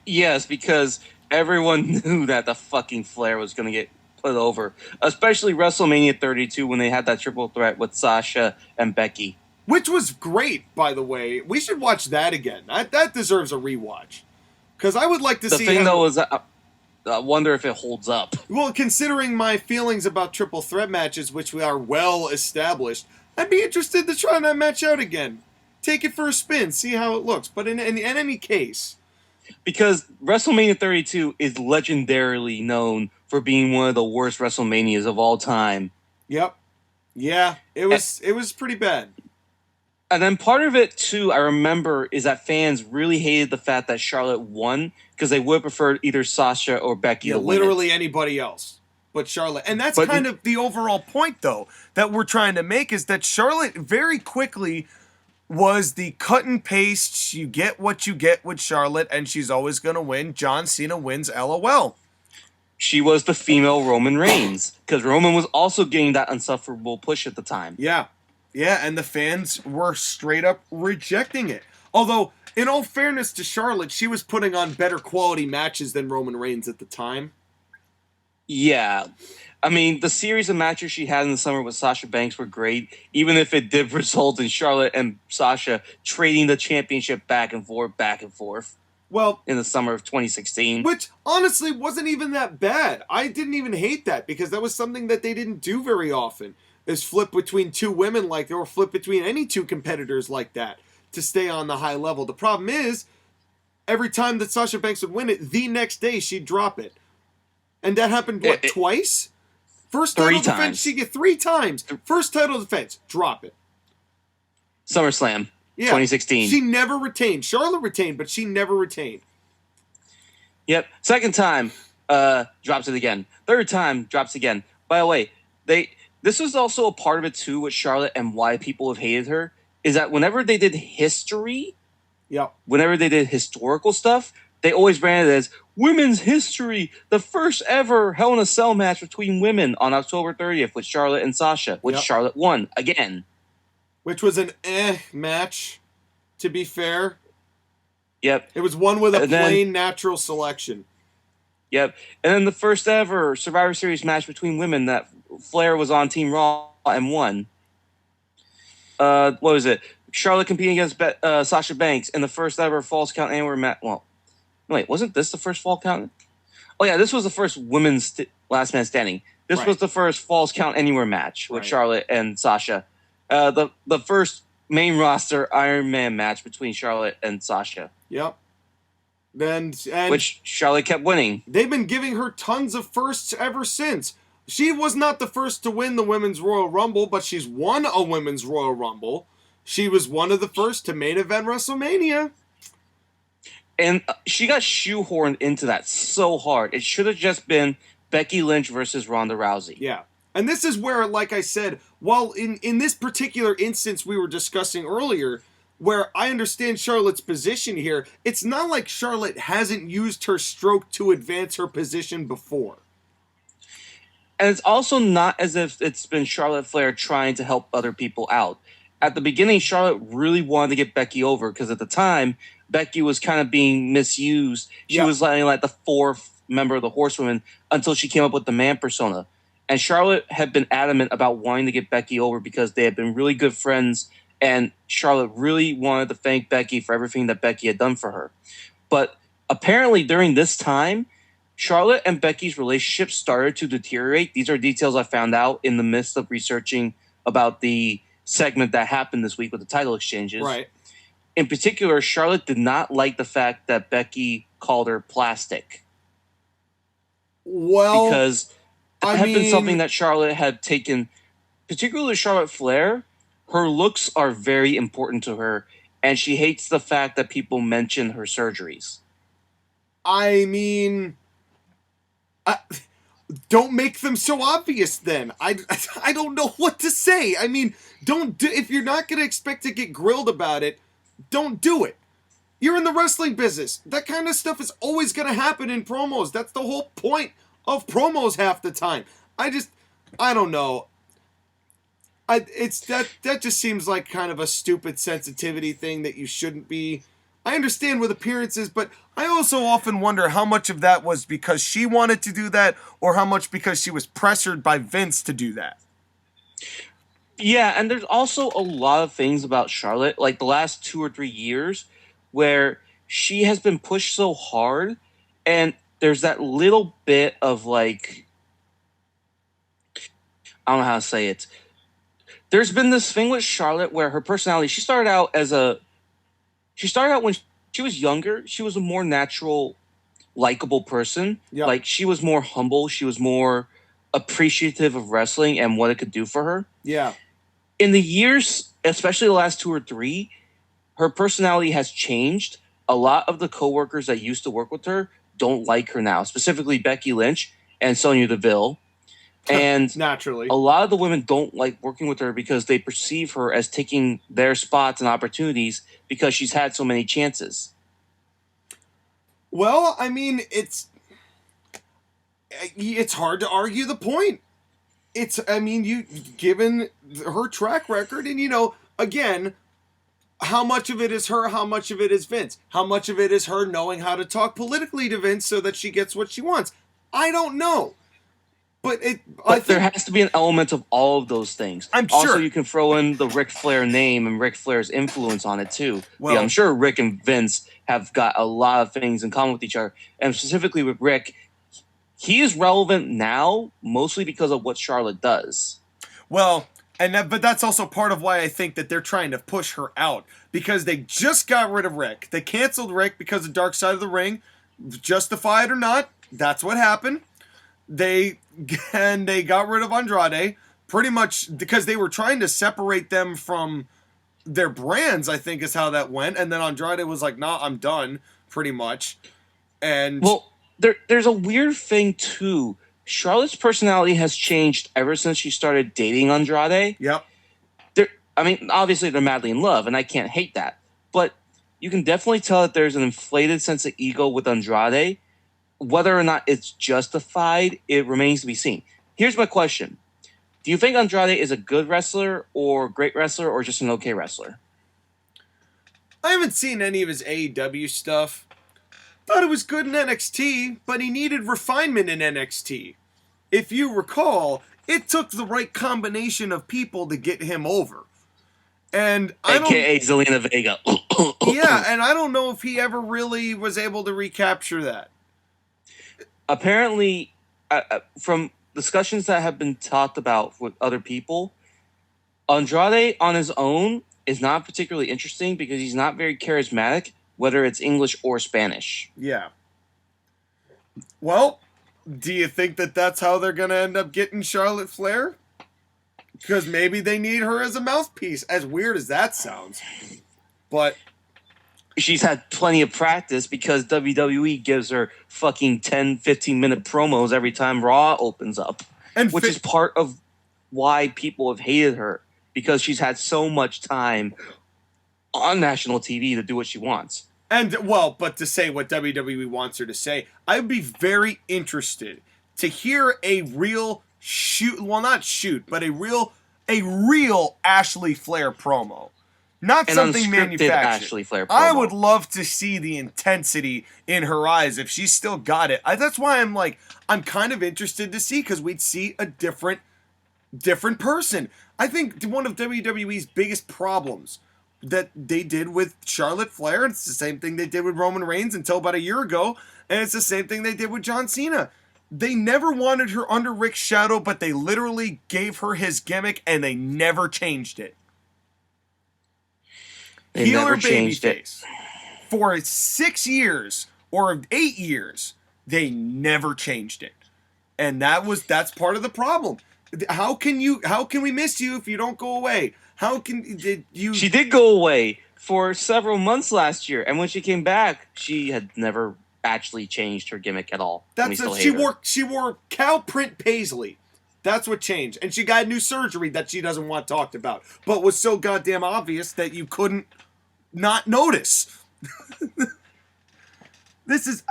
Yes, because everyone knew that the fucking Flair was going to get put over, especially WrestleMania 32 when they had that triple threat with Sasha and Becky. Which was great, by the way. We should watch that again. That deserves a rewatch. Because I would like to see... The thing, though, is I wonder if it holds up. Well, considering my feelings about triple threat matches, which we are well established, I'd be interested to try that match out again. Take it for a spin, see how it looks. But in any case... Because WrestleMania 32 is legendarily known for being one of the worst WrestleManias of all time. Yep. Yeah, it was pretty bad. And then part of it, too, I remember, is that fans really hated the fact that Charlotte won because they would have preferred either Sasha or Becky to win. Literally anybody else but Charlotte. And that's kind of the overall point, though, that we're trying to make, is that Charlotte very quickly was the cut and paste, you get what you get with Charlotte, and she's always going to win. John Cena wins, LOL. She was the female Roman Reigns, because Roman was also getting that insufferable push at the time. Yeah. Yeah, and the fans were straight up rejecting it. Although, in all fairness to Charlotte, she was putting on better quality matches than Roman Reigns at the time. Yeah. I mean, the series of matches she had in the summer with Sasha Banks were great, even if it did result in Charlotte and Sasha trading the championship back and forth. Well, in the summer of 2016. Which, honestly, wasn't even that bad. I didn't even hate that, because that was something that they didn't do very often. Is flip between two women or flip between any two competitors like that to stay on the high level. The problem is, every time that Sasha Banks would win it, the next day she'd drop it. And that happened, twice? First title defense, she get 3 times. First title defense, drop it. SummerSlam, 2016. She never retained. Charlotte retained, but she never retained. Yep. Second time, drops it again. Third time, drops again. By the way, this was also a part of it too with Charlotte and why people have hated her is that whenever they did history, whenever they did historical stuff, they always branded it as women's history, the first ever Hell in a Cell match between women on October 30th with Charlotte and Sasha, which Charlotte won again. Which was an match, to be fair. Yep. It was one with a plain natural selection. Yep. And then the first ever Survivor Series match between women that Flair was on Team Raw and won. What was it? Charlotte competing against Sasha Banks in the first ever Falls Count Anywhere match. Well, wait, wasn't this the first Fall Count? Oh, yeah, this was the first women's Last Man Standing. This was the first Falls Count Anywhere match with Charlotte and Sasha. The first main roster Iron Man match between Charlotte and Sasha. Yep. And which Charlotte kept winning. They've been giving her tons of firsts ever since. She was not the first to win the Women's Royal Rumble, but she's won a Women's Royal Rumble. She was one of the first to main event WrestleMania. And she got shoehorned into that so hard. It should have just been Becky Lynch versus Ronda Rousey. Yeah. And this is where, like I said, while in this particular instance we were discussing earlier, where I understand Charlotte's position here, it's not like Charlotte hasn't used her stroke to advance her position before. And it's also not as if it's been Charlotte Flair trying to help other people out. At the beginning, Charlotte really wanted to get Becky over because at the time, Becky was kind of being misused. She was like the fourth member of the Horsewomen until she came up with the man persona. And Charlotte had been adamant about wanting to get Becky over because they had been really good friends, and Charlotte really wanted to thank Becky for everything that Becky had done for her. But apparently during this time, Charlotte and Becky's relationship started to deteriorate. These are details I found out in the midst of researching about the segment that happened this week with the title exchanges. Right. In particular, Charlotte did not like the fact that Becky called her plastic. Well, because that had been something that Charlotte had taken, particularly Charlotte Flair. Her looks are very important to her, and she hates the fact that people mention her surgeries. I mean, don't make them so obvious then. I don't know what to say. I mean, if you're not going to expect to get grilled about it, don't do it. You're in the wrestling business. That kind of stuff is always going to happen in promos. That's the whole point of promos half the time. I don't know. That just seems like kind of a stupid sensitivity thing that you shouldn't be. I understand with appearances, but I also often wonder how much of that was because she wanted to do that or how much because she was pressured by Vince to do that. Yeah, and there's also a lot of things about Charlotte, like the last 2 or 3 years, where she has been pushed so hard, and there's that little bit of like, I don't know how to say it. There's been this thing with Charlotte where her personality, she started out when she was younger, she was a more natural, likable person. Yep. Like, she was more humble. She was more appreciative of wrestling and what it could do for her. Yeah. In the years, especially the last 2 or 3, her personality has changed. A lot of the coworkers that used to work with her don't like her now, specifically Becky Lynch and Sonya Deville. And naturally, a lot of the women don't like working with her because they perceive her as taking their spots and opportunities because she's had so many chances. Well, I mean, it's hard to argue the point. Given her track record, and again, how much of it is her, how much of it is Vince, how much of it is her knowing how to talk politically to Vince so that she gets what she wants. I don't know. But there has to be an element of all of those things. I'm sure. Also, you can throw in the Ric Flair name and Ric Flair's influence on it, too. Well, yeah, I'm sure Rick and Vince have got a lot of things in common with each other. And specifically with Rick, he is relevant now mostly because of what Charlotte does. Well, but that's also part of why I think that they're trying to push her out. Because they just got rid of Rick. They canceled Rick because of Dark Side of the Ring. Justified or not, that's what happened. They got rid of Andrade pretty much because they were trying to separate them from their brands, I think is how that went. And then Andrade was like, nah, I'm done, pretty much. And well, there's a weird thing too. Charlotte's personality has changed ever since she started dating Andrade. Yep. I mean, obviously they're madly in love, and I can't hate that. But you can definitely tell that there's an inflated sense of ego with Andrade. Whether or not it's justified, it remains to be seen. Here's my question. Do you think Andrade is a good wrestler or great wrestler or just an okay wrestler? I haven't seen any of his AEW stuff. Thought it was good in NXT, but he needed refinement in NXT. If you recall, it took the right combination of people to get him over. And AKA Zelina Vega. Yeah, and I don't know if he ever really was able to recapture that. Apparently, from discussions that have been talked about with other people, Andrade on his own is not particularly interesting because he's not very charismatic, whether it's English or Spanish. Yeah. Well, do you think that that's how they're going to end up getting Charlotte Flair? Because maybe they need her as a mouthpiece, as weird as that sounds. But she's had plenty of practice because WWE gives her fucking 10, 15-minute promos every time Raw opens up, which is part of why people have hated her, because she's had so much time on national TV to do what she wants. And, well, but to say what WWE wants her to say, I'd be very interested to hear a real a real Ashley Flair promo. Not An something unscripted manufactured. Ashley Flair promo. I would love to see the intensity in her eyes if she's still got it. That's why I'm kind of interested to see, because we'd see a different person. I think one of WWE's biggest problems that they did with Charlotte Flair, it's the same thing they did with Roman Reigns until about a year ago, and it's the same thing they did with John Cena. They never wanted her under Rick's shadow, but they literally gave her his gimmick, and they never changed it. They never changed it. For 6 years or 8 years, they never changed it. And that's part of the problem. How can we miss you if you don't go away? She did go away for several months last year, and when she came back, she had never actually changed her gimmick at all. She wore cow print paisley. That's what changed. And she got new surgery that she doesn't want talked about, but was so goddamn obvious that you couldn't not notice.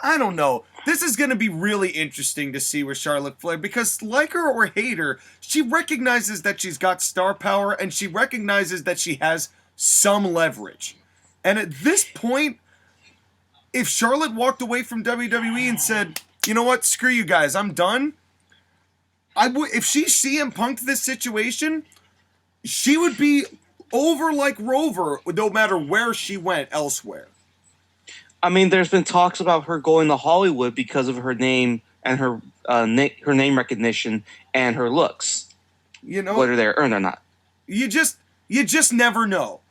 I don't know. This is going to be really interesting to see with Charlotte Flair, because like her or hate her, she recognizes that she's got star power, and she recognizes that she has some leverage. And at this point, if Charlotte walked away from WWE and said, you know what, screw you guys, I'm done, if she CM Punk'd this situation, she would be over like Rover no matter where she went elsewhere. I mean, there's been talks about her going to Hollywood because of her name and her name recognition and her looks. You know, whether they're earned or not. You just never know.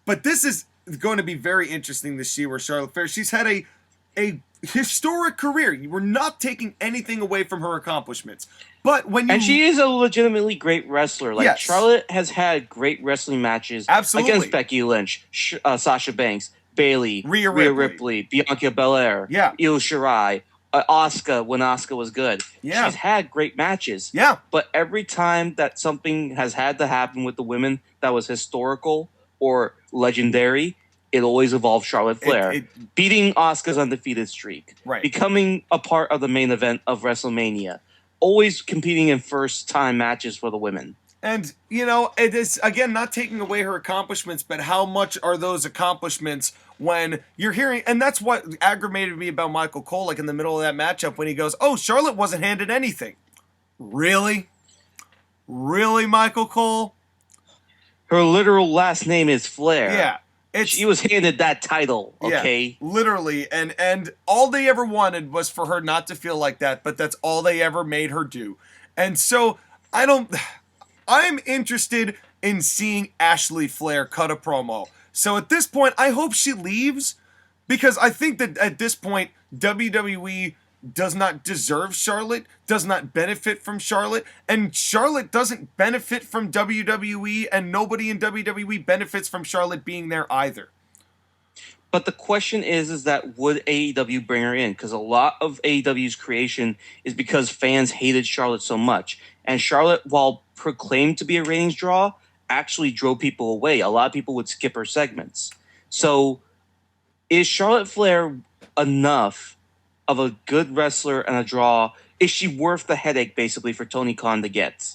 But this is going to be very interesting to see where Charlotte Flair. She's had a historic career. We're not taking anything away from her accomplishments. But and she is a legitimately great wrestler. Like, yes. Charlotte has had great wrestling matches against Becky Lynch, Sasha Banks, Bayley, Rhea Ripley, Bianca Belair, Io Shirai, Asuka when Asuka was good. Yeah. She's had great matches. Yeah. But every time that something has had to happen with the women that was historical or legendary, it always involved Charlotte Flair beating Asuka's undefeated streak, becoming a part of the main event of WrestleMania, always competing in first-time matches for the women. And, you know, it is, again, not taking away her accomplishments, but how much are those accomplishments when you're hearing, and that's what aggravated me about Michael Cole, like in the middle of that matchup when he goes, oh, Charlotte wasn't handed anything. Really? Really, Michael Cole? Her literal last name is Flair. Yeah. She was handed that title, okay? Yeah, literally. And all they ever wanted was for her not to feel like that, but that's all they ever made her do. And so, I'm interested in seeing Ashley Flair cut a promo. So at this point, I hope she leaves, because I think that at this point, WWE does not deserve Charlotte, does not benefit from Charlotte, and Charlotte doesn't benefit from WWE, and nobody in WWE benefits from Charlotte being there either. But the question is that would AEW bring her in? Because a lot of AEW's creation is because fans hated Charlotte so much. And Charlotte, while proclaimed to be a ratings draw, actually drove people away. A lot of people would skip her segments. So is Charlotte Flair enough of a good wrestler and a draw? Is she worth the headache, basically, for Tony Khan to get?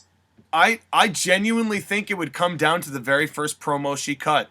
I genuinely think it would come down to the very first promo she cut.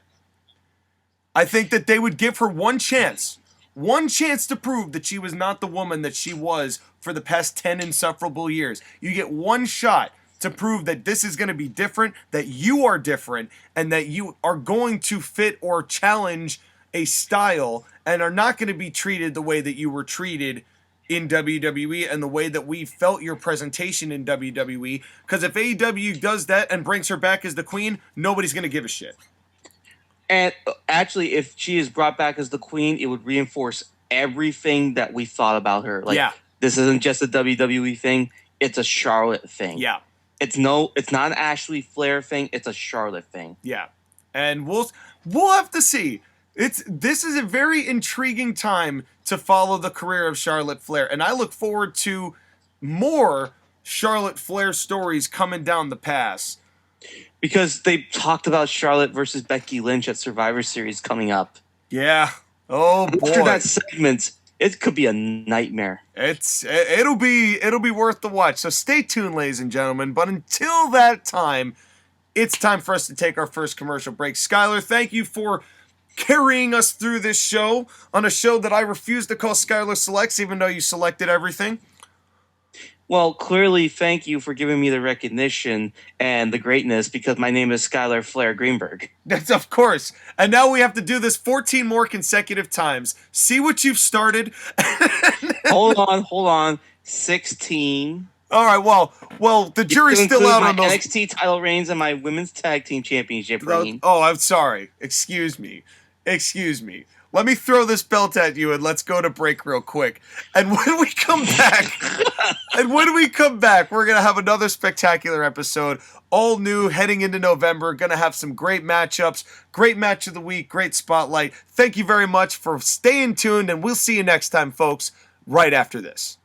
I think that they would give her one chance to prove that she was not the woman that she was for the past 10 insufferable years. You get one shot to prove that this is going to be different, that you are different, and that you are going to fit or challenge a style and are not going to be treated the way that you were treated in WWE and the way that we felt your presentation in WWE. Because if AEW does that and brings her back as the queen, nobody's going to give a shit. And actually, if she is brought back as the queen, it would reinforce everything that we thought about her. Like, This isn't just a WWE thing; it's a Charlotte thing. Yeah, it's not an Ashley Flair thing; it's a Charlotte thing. Yeah, and we'll have to see. This is a very intriguing time to follow the career of Charlotte Flair, and I look forward to more Charlotte Flair stories coming down the pass. Because they talked about Charlotte versus Becky Lynch at Survivor Series coming up. Yeah. Oh boy. After that segment, it could be a nightmare. It'll be worth the watch. So stay tuned, ladies and gentlemen. But until that time, it's time for us to take our first commercial break. Skylar, thank you for carrying us through this show on a show that I refuse to call Skylar Selects, even though you selected everything. Well, clearly, thank you for giving me the recognition and the greatness because my name is Skylar Flair Greenberg. That's of course. And now we have to do this 14 more consecutive times. See what you've started. Hold on. 16. All right, well, the jury's still out on those. NXT title reigns and my women's tag team championship reign. Oh, I'm sorry. Excuse me. Let me throw this belt at you and let's go to break real quick. And when we come back, we're going to have another spectacular episode. All new heading into November. Going to have some great matchups, great match of the week, great spotlight. Thank you very much for staying tuned, and we'll see you next time, folks, right after this.